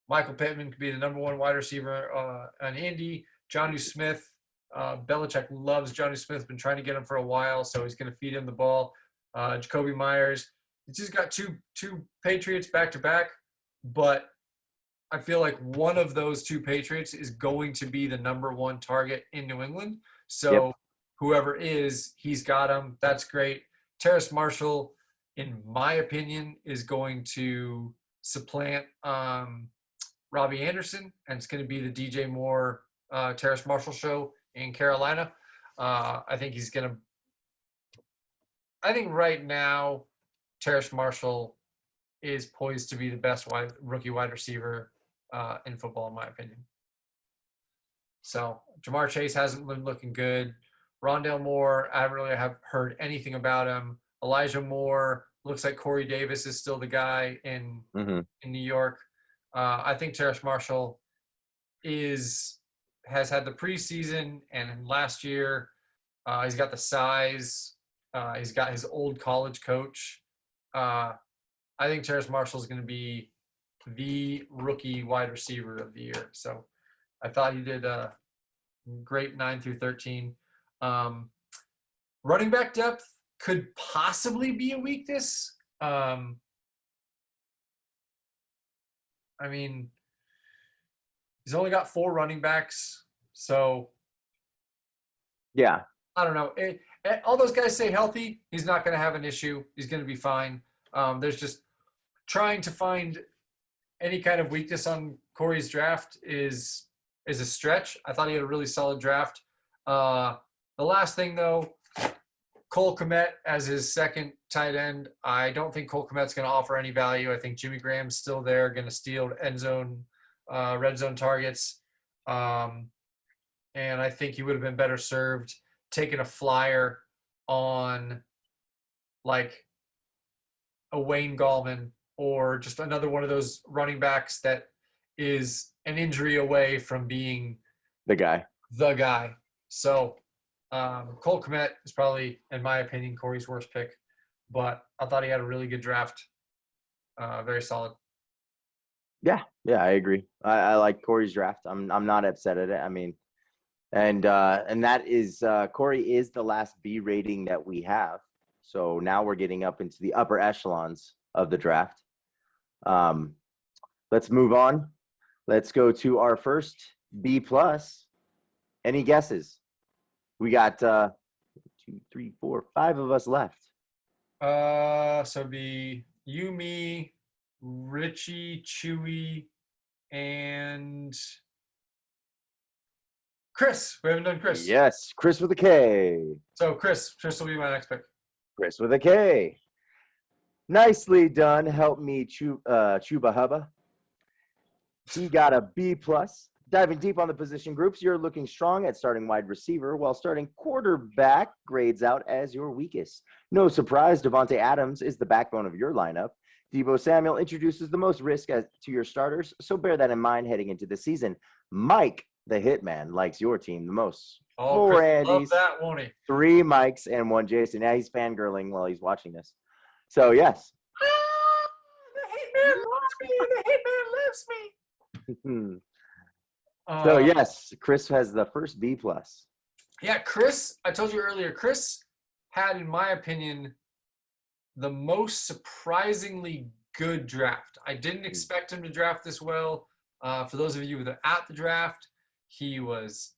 Michael Pittman could be the number 1 wide receiver on Indy. Johnny Smith, Belichick loves Johnny Smith, been trying to get him for a while, so he's going to feed him the ball. Jacoby Myers, he's just got two Patriots back to back, but I feel like one of those 2 Patriots is going to be the number 1 target in New England. So whoever is, he's got him. That's great. Terrace Marshall, in my opinion, is going to supplant Robbie Anderson, and it's going to be the DJ Moore, Terrace Marshall show in Carolina. I think right now, Terrace Marshall is poised to be the best rookie wide receiver in football, in my opinion. So Jamar Chase hasn't been looking good. Rondale Moore, I haven't heard anything about him. Elijah Moore, looks like Corey Davis is still the guy in New York. I think Terrace Marshall has had the preseason, and last year he's got the size. He's got his old college coach. I think Terrace Marshall is going to be the rookie wide receiver of the year. So I thought he did a great 9 through 13. Running back depth could possibly be a weakness. I mean, he's only got 4 running backs, so yeah. I don't know. All those guys stay healthy, he's not going to have an issue. He's going to be fine. There's just trying to find any kind of weakness on Corey's draft is a stretch. I thought he had a really solid draft. The last thing, though, Cole Kmet as his second tight end. I don't think Cole Kmet's going to offer any value. I think Jimmy Graham's still there, going to steal end zone, red zone targets. And I think he would have been better served taking a flyer on like a Wayne Gallman or just another one of those running backs that is an injury away from being the guy. So Cole Kmet is probably, in my opinion, Corey's worst pick, but I thought he had a really good draft. Very solid. Yeah, I agree. I like Corey's draft. I'm not upset at it. I mean, and that is Corey is the last B rating that we have. So now we're getting up into the upper echelons of the draft. Let's move on. Let's go to our first B plus. Any guesses? We got 2, 3, 4, 5 of us left. So it'd be you, me, Richie, Chewey, and Kris. We haven't done Kris. Yes, Kris with a K. So Kris will be my next pick. Kris with a K. Nicely done. Help me, Chuba Hubba. He got a B plus. Diving deep on the position groups, you're looking strong at starting wide receiver, while starting quarterback grades out as your weakest. No surprise, Davante Adams is the backbone of your lineup. Deebo Samuel introduces the most risk to your starters, so bear that in mind heading into the season. Mike, the hitman, likes your team the most. Oh, 4 Kris, love Andys, that, won't he? 3 Mikes, and 1 Jason. Now he's fangirling while he's watching this. So, yes. The hitman loves me. The hitman loves me. So, yes, Kris has the first B plus. Yeah, Kris, I told you earlier, Kris had, in my opinion, the most surprisingly good draft. I didn't expect him to draft this well. For those of you that are at the draft, he was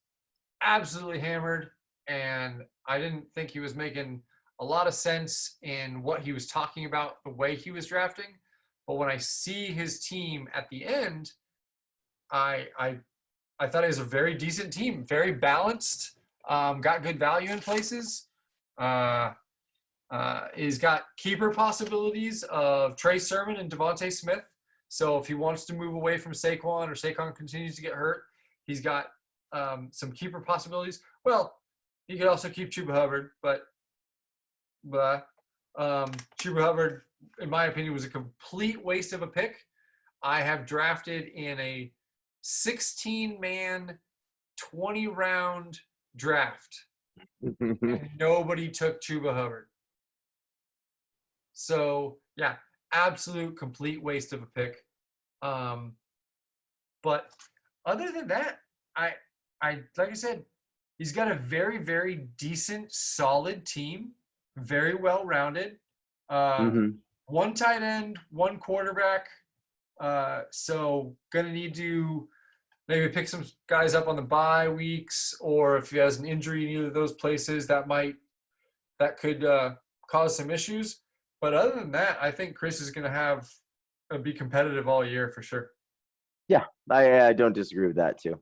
absolutely hammered, and I didn't think he was making a lot of sense in what he was talking about, the way he was drafting. But when I see his team at the end, I thought it was a very decent team, very balanced, got good value in places. He's got keeper possibilities of Trey Sermon and Devontae Smith. So if he wants to move away from Saquon or Saquon continues to get hurt, He's got some keeper possibilities. Well, he could also keep Chuba Hubbard, but Chuba Hubbard, in my opinion, was a complete waste of a pick. I have drafted in a 16-man, 20-round draft, and nobody took Chuba Hubbard. So, yeah, absolute complete waste of a pick. But other than that, I like I said, he's got a very, very decent, solid team, very well-rounded. One tight end, one quarterback. So gonna need to maybe pick some guys up on the bye weeks, or if he has an injury in either of those places, that could cause some issues. But other than that, I think Kris is gonna be competitive all year for sure. Yeah, I don't disagree with that too.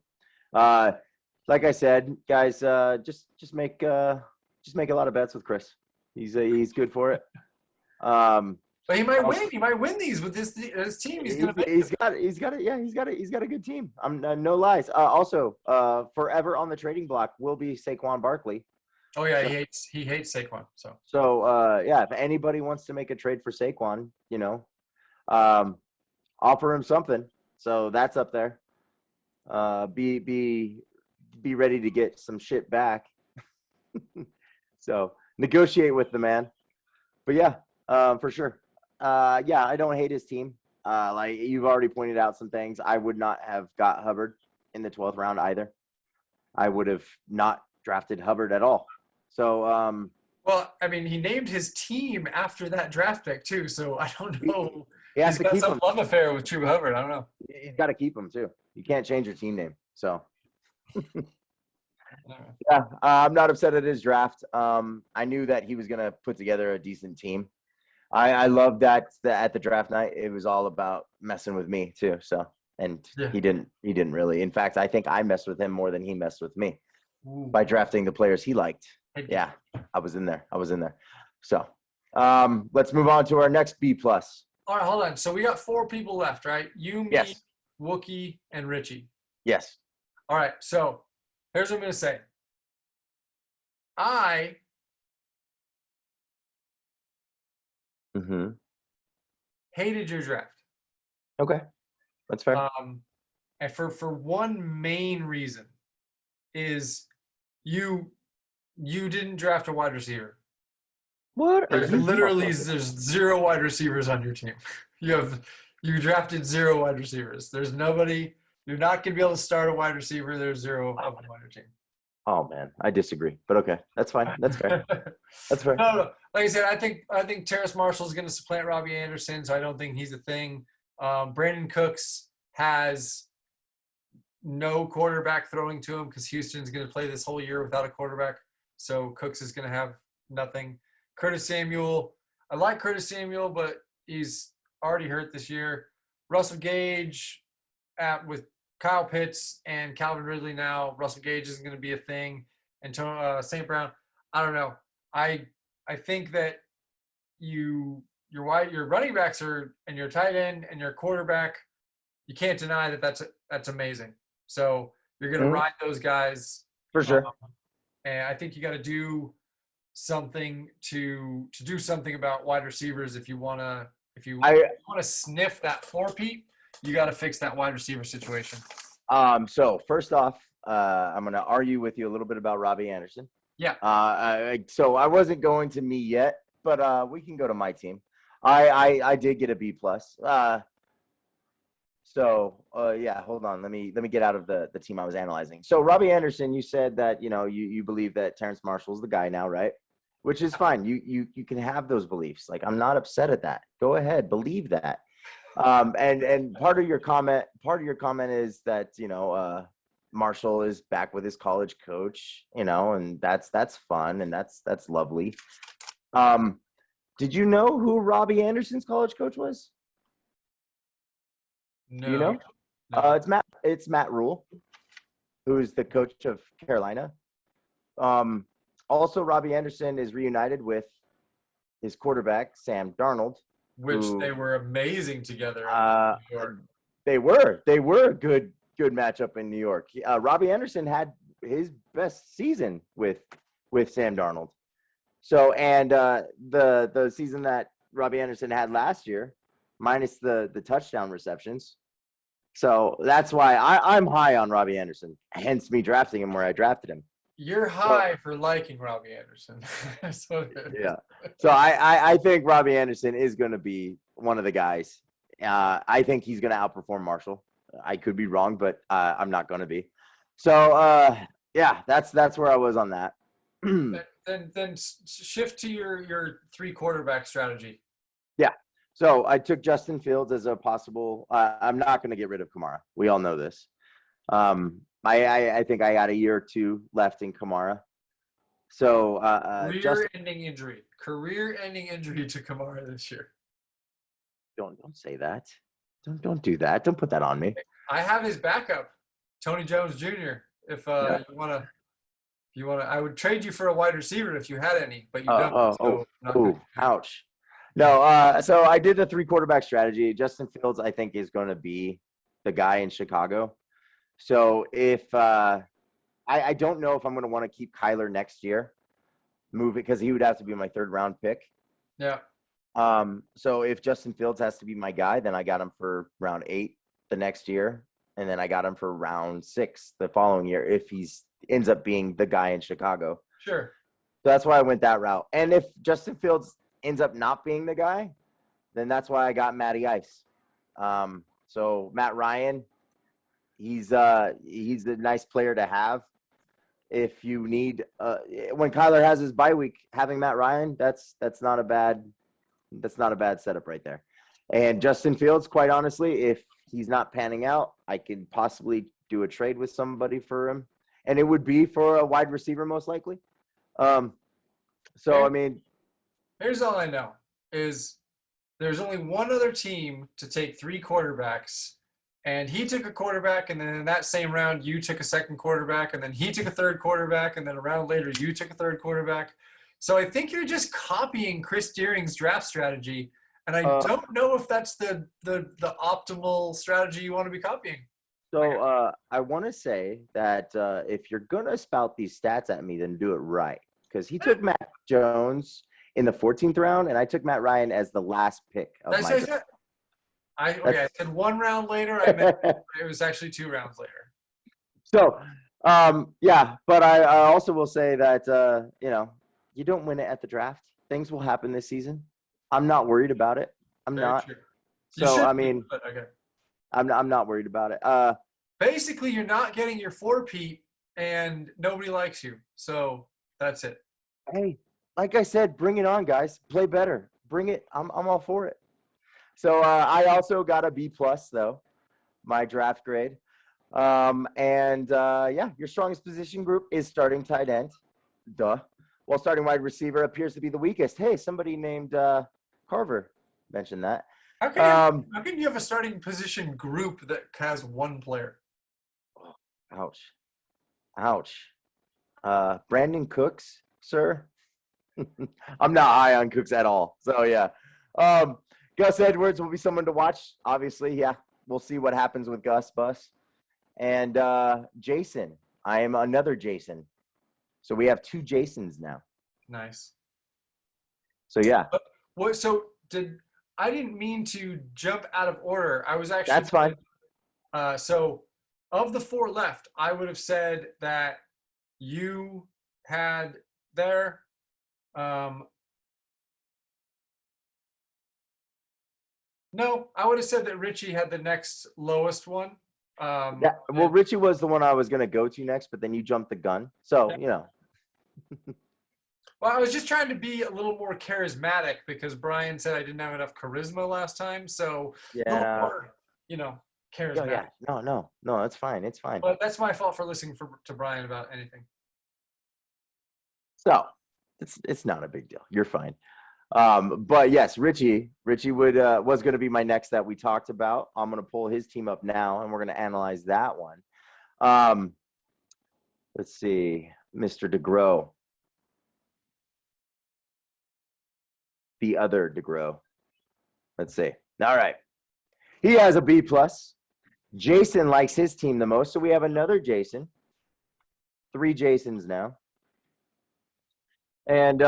Like I said, guys, just make a lot of bets with Kris. He's good for it. But he might win. He might win these with his team. He's got a good team. I'm no lies. Also, forever on the trading block will be Saquon Barkley. Oh yeah, so, he hates Saquon. So yeah, if anybody wants to make a trade for Saquon, offer him something. So that's up there. Be ready to get some shit back. So negotiate with the man. But yeah, for sure. Yeah, I don't hate his team. Like you've already pointed out some things. I would not have got Hubbard in the 12th round either. I would have not drafted Hubbard at all. So well, I mean, he named his team after that draft pick too, so I don't know. He has to got keep some him. love affair with Chuba Hubbard. I don't know. He's got to keep him too. You can't change your team name. So yeah, I'm not upset at his draft. I knew that he was gonna put together a decent team. I love that at the draft night, it was all about messing with me too. So, and yeah. he didn't really. In fact, I think I messed with him more than he messed with me by drafting the players he liked. Yeah, I was in there. So, let's move on to our next B+. All right, hold on. So we got 4 people left, right? You, me, yes. Wookie, and Richie. Yes. All right. So here's what I'm going to say. I hated your draft. Okay, that's fair. And for one main reason is you didn't draft a wide receiver. What? Literally, there's 0 wide receivers on your team. You drafted 0 wide receivers. There's nobody. You're not going to be able to start a wide receiver. There's 0 of them on your team. Oh man, I disagree. But okay, that's fine. That's fair. That's fair. No. Like I said, I think Terrace Marshall is going to supplant Robbie Anderson, so I don't think he's a thing. Brandon Cooks has no quarterback throwing to him because Houston's going to play this whole year without a quarterback. So Cooks is going to have nothing. Curtis Samuel, I like Curtis Samuel, but he's already hurt this year. Russell Gage with Kyle Pitts and Calvin Ridley now. Russell Gage isn't going to be a thing. And St. Brown, I don't know. I think that your running backs and your tight end and your quarterback, you can't deny that that's amazing. So you're going to ride those guys for sure. And I think you got to do something to do something about wide receivers if you want to sniff that 4-peat, you got to fix that wide receiver situation. So first off, I'm going to argue with you a little bit about Robbie Anderson. Yeah. So I wasn't going to me yet, but we can go to my team. I did get a B+. Yeah, hold on. Let me get out of the team I was analyzing. So Robbie Anderson, you said that, you believe that Terrace Marshall's the guy now, right? Which is fine. You can have those beliefs. Like, I'm not upset at that. Go ahead, believe that. And part of your comment is that, Marshall is back with his college coach, and that's fun and that's lovely. Did you know who Robbie Anderson's college coach was? No. Do you know? No. It's Matt Rule, who is the coach of Carolina. Also, Robbie Anderson is reunited with his quarterback, Sam Darnold. Which they were amazing together. They were good good matchup in New York. Robbie Anderson had his best season with Sam Darnold. So, and the season that Robbie Anderson had last year, minus the touchdown receptions. So that's why I'm high on Robbie Anderson, hence me drafting him where I drafted him. You're high for liking Robbie Anderson. Yeah. So I think Robbie Anderson is going to be one of the guys. I think he's going to outperform Marshall. I could be wrong, but I'm not going to be. So, yeah, that's where I was on that. Then shift to your 3 quarterback strategy. Yeah. So I took Justin Fields as a possible. I'm not going to get rid of Kamara. We all know this. I think I got a year or 2 left in Kamara. So career-ending injury to Kamara this year. Don't say that. Don't do that. Don't put that on me. I have his backup, Tony Jones Jr. If you wanna, I would trade you for a wide receiver if you had any, but you don't. Ouch. No, so I did the 3 quarterback strategy. Justin Fields, I think, is going to be the guy in Chicago. So if I don't know if I'm going to want to keep Kyler next year, move it, because he would have to be my 3rd round pick. Yeah. So if Justin Fields has to be my guy, then I got him for round 8 the next year, and then I got him for round 6 the following year if he's ends up being the guy in Chicago. Sure. So that's why I went that route. And if Justin Fields ends up not being the guy, then that's why I got Matty Ice. So Matt Ryan, he's a nice player to have. If you need when Kyler has his bye week, having Matt Ryan, that's not a bad setup right there. And Justin Fields, quite honestly, if he's not panning out, I could possibly do a trade with somebody for him, and it would be for a wide receiver most likely. I mean, here's all I know is there's only one other team to take 3 quarterbacks, and he took a quarterback, and then in that same round you took a 2nd quarterback, and then he took a 3rd quarterback, and then a round later you took a 3rd quarterback. So I think you're just copying Chris Deering's draft strategy, and I don't know if that's the optimal strategy you want to be copying. So I want to say that if you're going to spout these stats at me, then do it right. Because he took Matt Jones in the 14th round, and I took Matt Ryan as the last pick of my draft. I said 1 round later. I meant it was actually 2 rounds later. So, yeah. But I also will say that, you don't win it at the draft. Things will happen this season. I'm not worried about it. I'm not. True. So, I mean, okay. I'm not worried about it. Basically, you're not getting your 4-peat, and nobody likes you. So that's it. Hey, like I said, bring it on, guys. Play better. Bring it. I'm all for it. So I also got a B+ though, my draft grade. Yeah, your strongest position group is starting tight end. Duh. While starting wide receiver appears to be the weakest. Hey, somebody named Carver mentioned that. How can you have a starting position group that has 1 player? Ouch. Brandon Cooks, sir. I'm not high on Cooks at all. So, yeah. Gus Edwards will be someone to watch. Obviously, yeah. We'll see what happens with Gus Bus. And Jason. I am another Jason. So we have 2 Jasons now. Nice. So, yeah. I didn't mean to jump out of order. I was actually – That's fine. So of the 4 left, I would have said that you had there no, I would have said that Richie had the next lowest one. Yeah, well, Richie was the one I was going to go to next, but then you jumped the gun. So, Well, I was just trying to be a little more charismatic because Brian said I didn't have enough charisma last time. So, a little more, charismatic. Yeah. No, it's fine. It's fine. But that's my fault for listening to Brian about anything. So, it's not a big deal. You're fine. But yes, Richie was going to be my next that we talked about. I'm going to pull his team up now, and we're going to analyze that one. Let's see, Mr. DeGrow. The other DeGrow. Let's see. All right. He has a B+. Jason likes his team the most, so we have another Jason. 3 Jasons now. And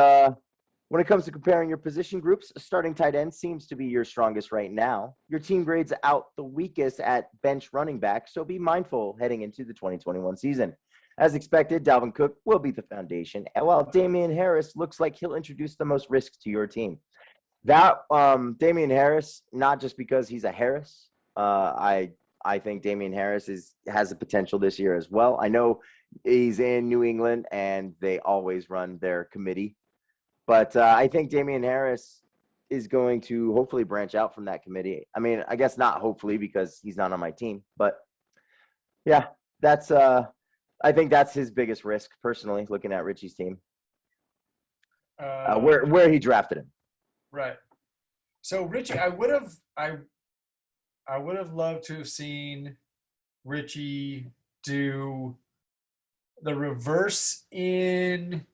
when it comes to comparing your position groups, starting tight end seems to be your strongest right now. Your team grades out the weakest at bench running back, so be mindful heading into the 2021 season. As expected, Dalvin Cook will be the foundation, and while Damian Harris looks like he'll introduce the most risk to your team. That Damian Harris, not just because he's a Harris, I think Damian Harris has the potential this year as well. I know he's in New England, and they always run their committee. But I think Damian Harris is going to hopefully branch out from that committee. I mean, I guess not hopefully because he's not on my team. But, yeah, that's I think that's his biggest risk, personally, looking at Richie's team, where he drafted him. Right. So, Richie, I would have loved to have seen Richie do the reverse in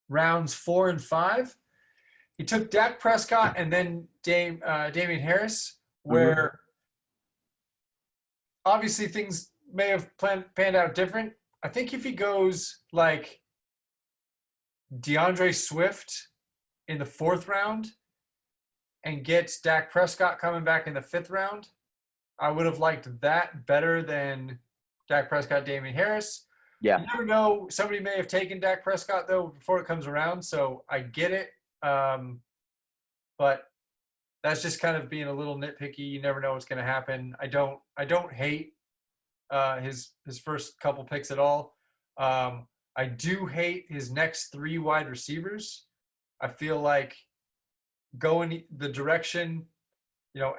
rounds 4 and 5. He took Dak Prescott and then Damian Harris, where obviously things may have panned out different. I think if he goes like DeAndre Swift in the 4th round and gets Dak Prescott coming back in the 5th round, I would have liked that better than Dak Prescott, Damian Harris. Yeah. You never know. Somebody may have taken Dak Prescott, though, before it comes around, so I get it. But that's just kind of being a little nitpicky. You never know what's going to happen. I don't hate his first couple picks at all. I do hate his next 3 wide receivers. I feel like going the direction,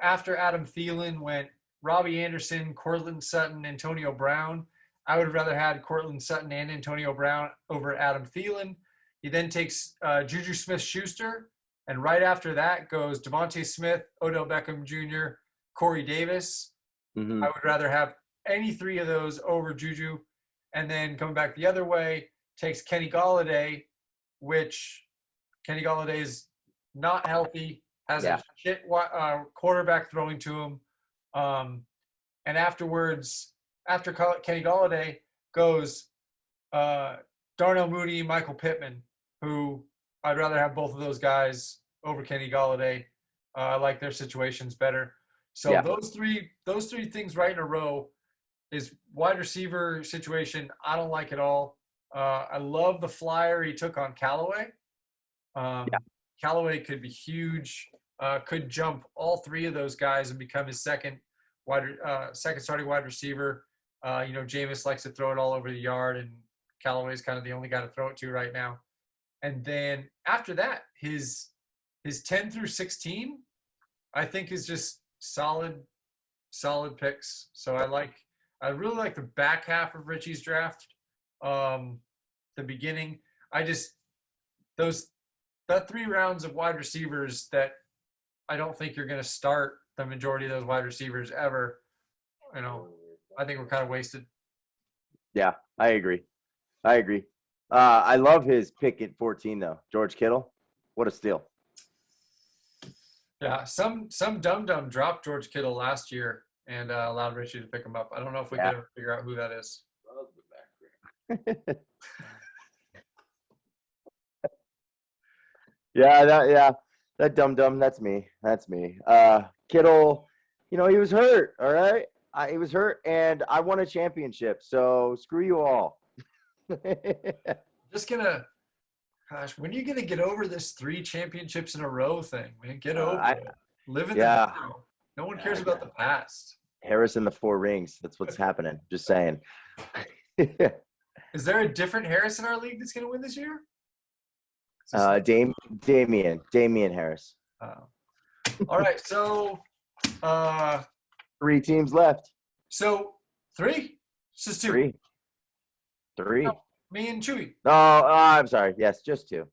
after Adam Thielen went Robbie Anderson, Courtland Sutton, Antonio Brown. I would have rather had Courtland Sutton and Antonio Brown over Adam Thielen. He then takes Juju Smith-Schuster, and right after that goes Devontae Smith, Odell Beckham Jr., Corey Davis. I would rather have any 3 of those over Juju. And then coming back the other way, takes Kenny Golladay, which Kenny Golladay is not healthy, has a shit quarterback throwing to him. And afterwards, after Kenny Golladay goes Darnell Mooney, Michael Pittman, who I'd rather have both of those guys over Kenny Golladay. I like their situations better. So those three things right in a row is wide receiver situation. I don't like it all. I love the flyer he took on Callaway. Callaway could be huge. Could jump all 3 of those guys and become his second starting wide receiver. Jameis likes to throw it all over the yard, and Callaway's kind of the only guy to throw it to right now. And then after that, his 10 through 16, I think is just solid picks. So I really like the back half of Richie's draft. The beginning, that 3 rounds of wide receivers that I don't think you're going to start the majority of those wide receivers ever. I think we're kind of wasted. Yeah, I agree. I love his pick at 14 though. George Kittle, what a steal. Yeah, some dum-dum dropped George Kittle last year and allowed Richie to pick him up. I don't know if we can ever figure out who that is. That dum-dum, that's me. Kittle, he was hurt, all right? He was hurt, and I won a championship, so screw you all. When are you gonna get over this 3 championships in a row thing, man? Get over it. Live in the now. No one cares about the past. Harris in the 4 rings. That's what's happening. Just saying. Is there a different Harris in our league that's gonna win this year? Damian Harris. All right, so 3 teams left. So 3? It's just 2. 3. No, me and Chewey. Oh, I'm sorry. Yes, just 2.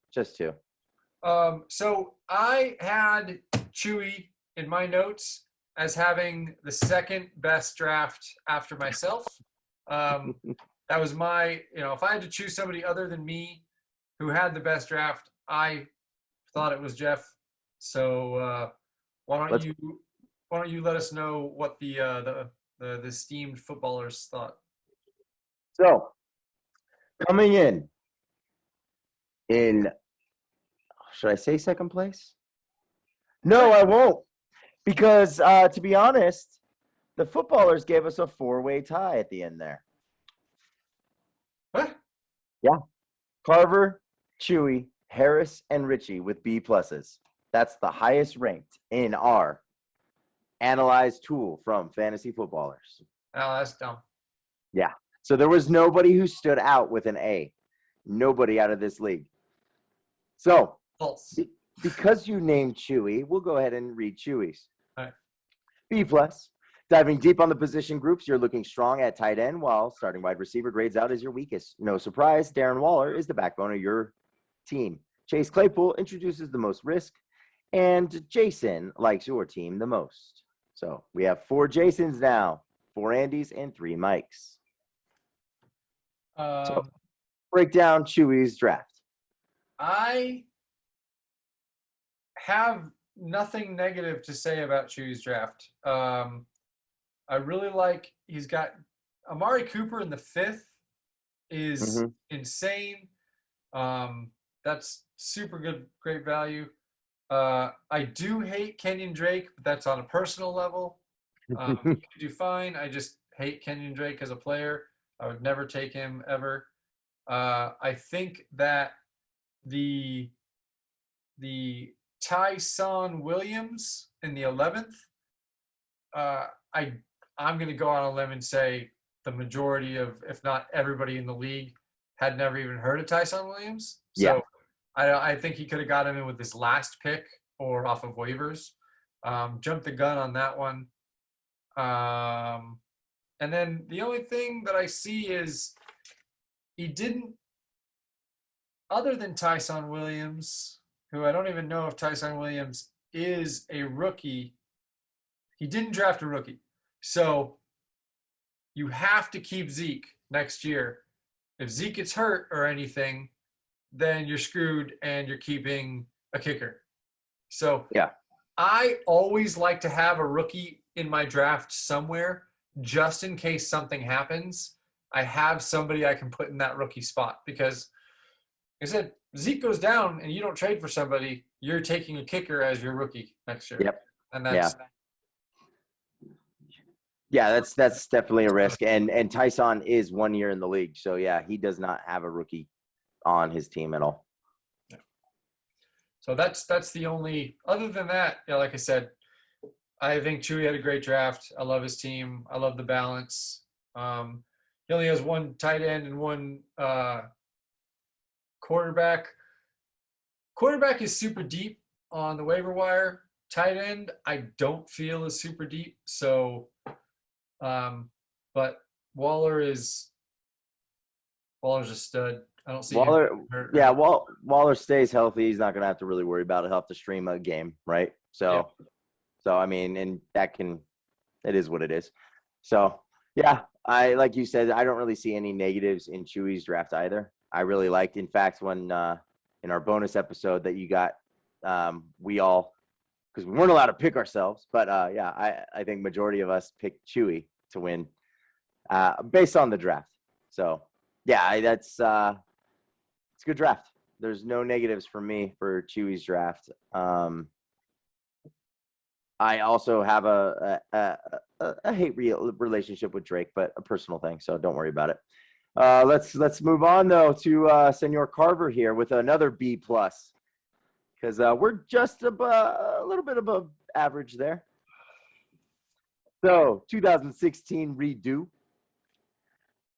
So I had Chewey in my notes as having the second best draft after myself. That was my, if I had to choose somebody other than me who had the best draft, I thought it was Jeff. So why don't you why don't you let us know what the esteemed footballers thought? So, coming in, should I say second place? No, I won't. Because to be honest, the footballers gave us a 4-way tie at the end there. What? Yeah. Carver, Chewey, Harris, and Richie with B pluses. That's the highest ranked in our analyzed tool from fantasy footballers. Oh, that's dumb. Yeah. So there was nobody who stood out with an A. Nobody out of this league. So False. because you named Chewey, we'll go ahead and read Chewey's. All right. B plus. Diving deep on the position groups, you're looking strong at tight end, while starting wide receiver grades out as your weakest. No surprise, Darren Waller is the backbone of your team. Chase Claypool introduces the most risk, and Jason likes your team the most. So we have 4 Jasons now, 4 Andys, and 3 Mikes. So break down Chewey's draft. I have nothing negative to say about Chewey's draft. I really like, he's got Amari Cooper in the 5th is insane. That's super good, great value. I do hate Kenyon Drake, but that's on a personal level. He could do fine. I just hate Kenyon Drake as a player. I would never take him ever. I think that the Tyson Williams in the 11th, I'm going to go on a limb and say the majority of, if not everybody in the league, had never even heard of Tyson Williams. So yeah. I think he could have got him in with his last pick or off of waivers. Jumped the gun on that one. And then the only thing that I see is he didn't, other than Tyson Williams, who I don't even know if Tyson Williams is a rookie, he didn't draft a rookie. So you have to keep Zeke next year. If Zeke gets hurt or anything, then you're screwed and you're keeping a kicker. So yeah, I always like to have a rookie in my draft somewhere just in case something happens. I have somebody I can put in that rookie spot because, like I said, Zeke goes down and you don't trade for somebody, you're taking a kicker as your rookie next year. Yep. And that's that's definitely a risk. And Tyson is 1 year in the league. So yeah, he does not have a rookie on his team at all. Yeah. So that's the only, other than that, yeah, like I said, I think Chewey had a great draft. I love his team. I love the balance. He only has 1 tight end and 1 quarterback. Quarterback is super deep on the waiver wire. Tight end, I don't feel is super deep. So, but Waller's a stud. I don't see Waller. him hurt. Yeah, Waller stays healthy. He's not going to have to really worry about it. He'll have to stream a game, right? So, So I mean, and it is what it is. So yeah, I like you said, I don't really see any negatives in Chewey's draft either. I really liked, in fact, when in our bonus episode that you got, we all, because we weren't allowed to pick ourselves, but yeah, I think majority of us picked Chewey to win based on the draft. So yeah, it's a good draft. There's no negatives for me for Chewey's draft. I also have a hate relationship with Drake, but a personal thing, so don't worry about it. Let's move on though to Senor Carver here with another B plus, because we're just a little bit above average there. So 2016 redo.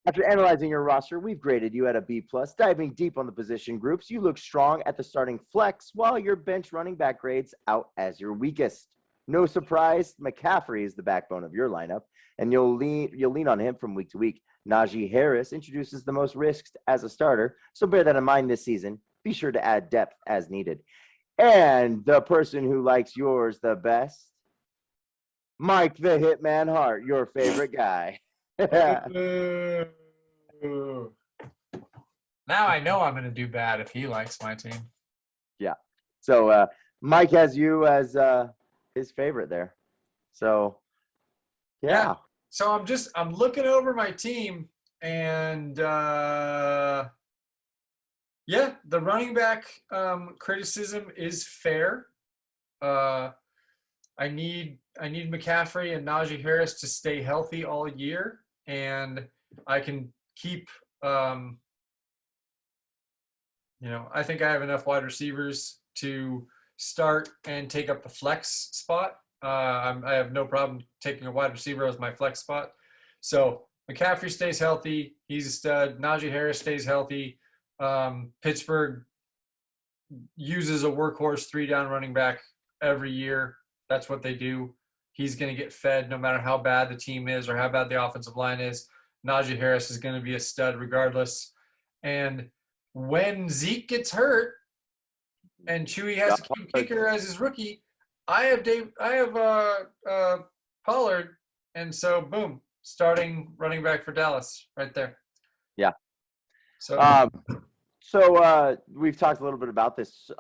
After analyzing your roster, we've graded you at a B plus. Diving deep on the position groups, you look strong at the starting flex, while your bench running back grades out as your weakest. No surprise, McCaffrey is the backbone of your lineup, and you'll lean on him from week to week. Najee Harris introduces the most risks as a starter, so bear that in mind this season. Be sure to add depth as needed. And the person who likes yours the best, Mike the Hitman Hart, your favorite guy. Now I know I'm going to do bad if he likes my team. Yeah. So Mike has you as his favorite there. So, yeah. So I'm looking over my team, and the running back criticism is fair. I need McCaffrey and Najee Harris to stay healthy all year, and I can keep. I think I have enough wide receivers to start and take up the flex spot. I have no problem taking a wide receiver as my flex spot. So McCaffrey stays healthy. He's a stud. Najee Harris stays healthy. Pittsburgh uses a workhorse 3-down running back every year. That's what they do. He's going to get fed no matter how bad the team is or how bad the offensive line is. Najee Harris is going to be a stud regardless. And when Zeke gets hurt and Chewey has to keep Kicker as his rookie, I have Pollard, and so boom, starting running back for Dallas right there. Yeah. So we've talked a little bit about this.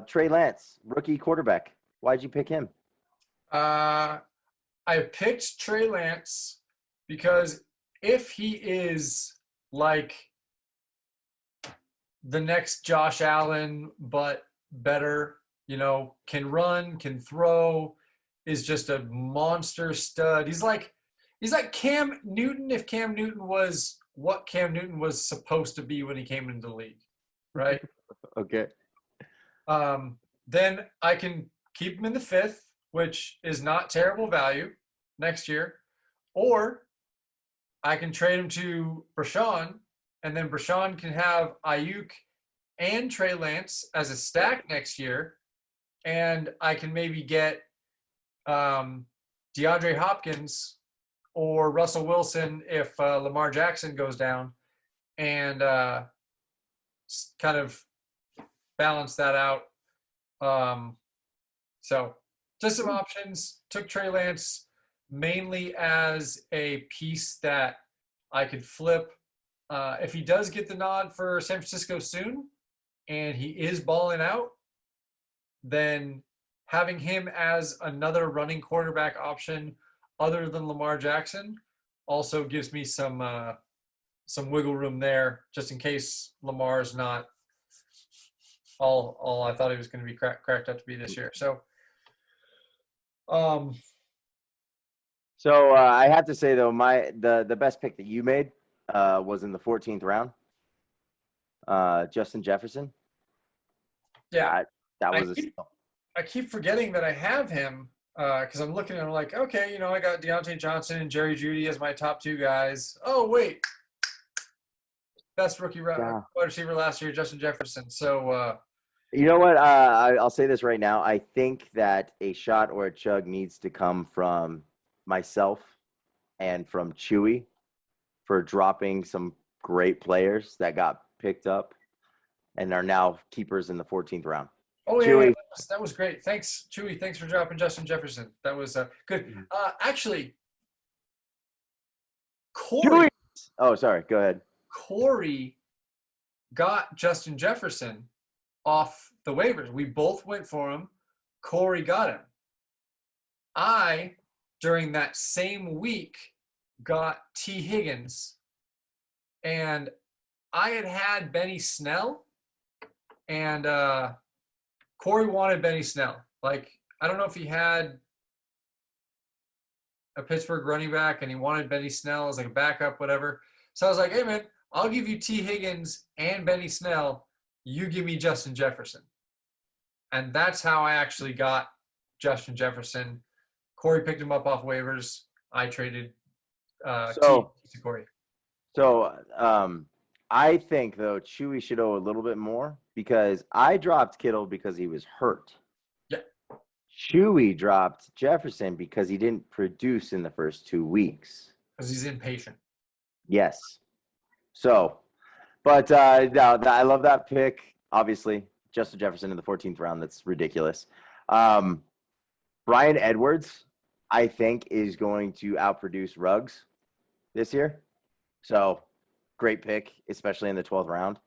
Trey Lance, rookie quarterback. Why'd you pick him? I picked Trey Lance because if he is like the next Josh Allen, but better, can run, can throw, is just a monster stud. He's like Cam Newton if Cam Newton was what Cam Newton was supposed to be when he came into the league, right? Okay. Then I can keep him in the 5th, which is not terrible value next year, or I can trade him to Bryshonne, and then Bryshonne can have Ayuk and Trey Lance as a stack next year, and I can maybe get DeAndre Hopkins or Russell Wilson if Lamar Jackson goes down, and kind of balance that out. So just some options. Took Trey Lance mainly as a piece that I could flip. If he does get the nod for San Francisco soon and he is balling out, then having him as another running quarterback option other than Lamar Jackson also gives me some wiggle room there, just in case Lamar's not all I thought he was going to be cracked up to be this year. So, I have to say though, the best pick that you made was in the 14th round. Justin Jefferson. Yeah, that was I keep forgetting that I have him because I'm looking and I'm like, okay, I got Deontay Johnson and Jerry Jeudy as my top 2 guys. Oh wait, best rookie wide receiver last year, Justin Jefferson. So you know what? I'll say this right now. I think that a shot or a chug needs to come from myself and from Chewey for dropping some great players that got picked up and are now keepers in the 14th round. Oh, Chewey. Yeah, that was great. Thanks, Chewey. Thanks for dropping Justin Jefferson. That was good. Actually, Corey. Oh, sorry. Go ahead. Corey got Justin Jefferson off the waivers. We both went for him. Corey got him. I, during that same week, got T. Higgins. And I had Benny Snell. And Corey wanted Benny Snell. Like, I don't know if he had a Pittsburgh running back and he wanted Benny Snell as like a backup, whatever. So I was like, hey, man, I'll give you T. Higgins and Benny Snell. You give me Justin Jefferson. And that's how I actually got Justin Jefferson. Corey picked him up off waivers. I traded T to Corey. So I think, though, Chewey should owe a little bit more because I dropped Kittle because he was hurt. Yeah. Chewey dropped Jefferson because he didn't produce in the first 2 weeks. Because he's impatient. Yes. So, but I love that pick. Obviously, Justin Jefferson in the 14th round. That's ridiculous. Bryan Edwards, I think, is going to outproduce Ruggs this year. So, great pick, especially in the 12th round.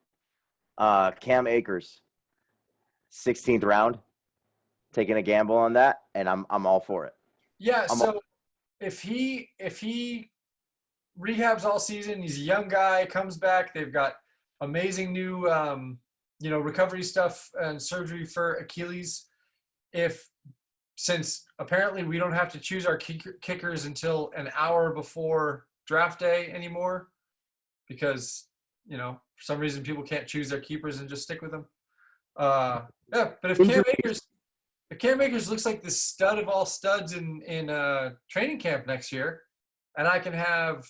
Cam Akers, 16th round. Taking a gamble on that, and I'm all for it. Yeah. I'm So if he rehabs all season, he's a young guy, comes back. They've got amazing new recovery stuff and surgery for Achilles. Since apparently we don't have to choose our kickers until an hour before draft day anymore, because for some reason people can't choose their keepers and just stick with them. But if Cam Akers looks like the stud of all studs in training camp next year, and I can have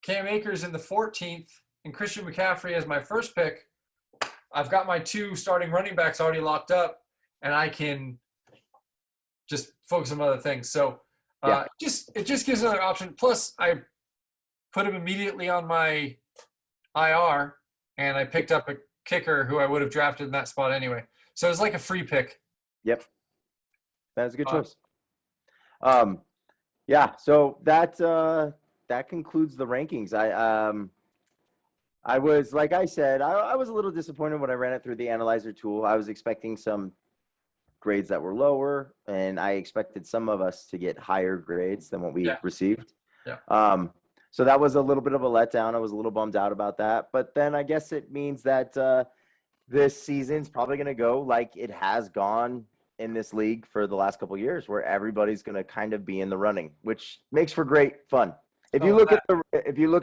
Cam Akers in the 14th and Christian McCaffrey as my first pick, I've got my 2 starting running backs already locked up, and I can just focus on other things. So it just gives another option. Plus, I put him immediately on my IR, and I picked up a kicker who I would have drafted in that spot anyway. So it's like a free pick. Yep. That's a good choice. So that concludes the rankings. I was, like I said, I was a little disappointed when I ran it through the analyzer tool. I was expecting some grades that were lower, and I expected some of us to get higher grades than what we received. Yeah. So that was a little bit of a letdown. I was a little bummed out about that. But then I guess it means that this season's probably going to go like it has gone in this league for the last couple of years, where everybody's going to kind of be in the running, which makes for great fun. If you look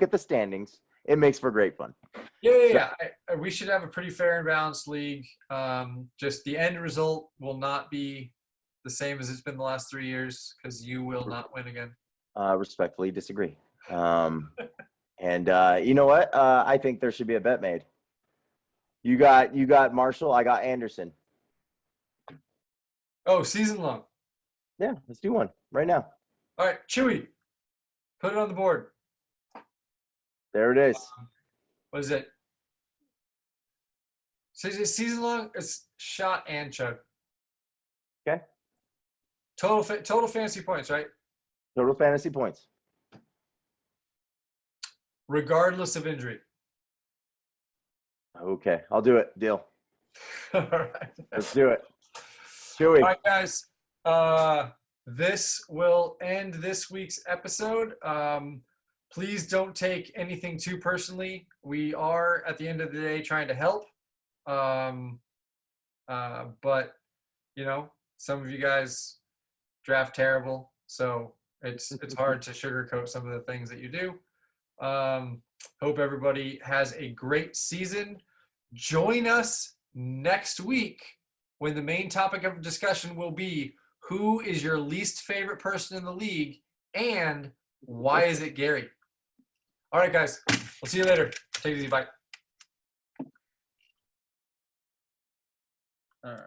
at the standings, it makes for great fun. Yeah. We should have a pretty fair and balanced league. Just the end result will not be the same as it's been the last 3 years, because you will not win again. Respectfully disagree. And you know what? I think there should be a bet made. You got Marshall. I got Anderson. Oh, season long. Yeah, let's do one right now. All right, Chewey, put it on the board. There it is. What is it? So is it season long? It's shot and chug. Okay. Total fantasy points, right? Total fantasy points. Regardless of injury. Okay, I'll do it. Deal. All right. Let's do it. Chewey. All right, guys. This will end this week's episode. Please don't take anything too personally. We are, at the end of the day, trying to help. But, some of you guys draft terrible, so it's hard to sugarcoat some of the things that you do. Hope everybody has a great season. Join us next week when the main topic of discussion will be who is your least favorite person in the league and why is it Gary? All right, guys. We'll see you later. Take it easy. Bye. All right.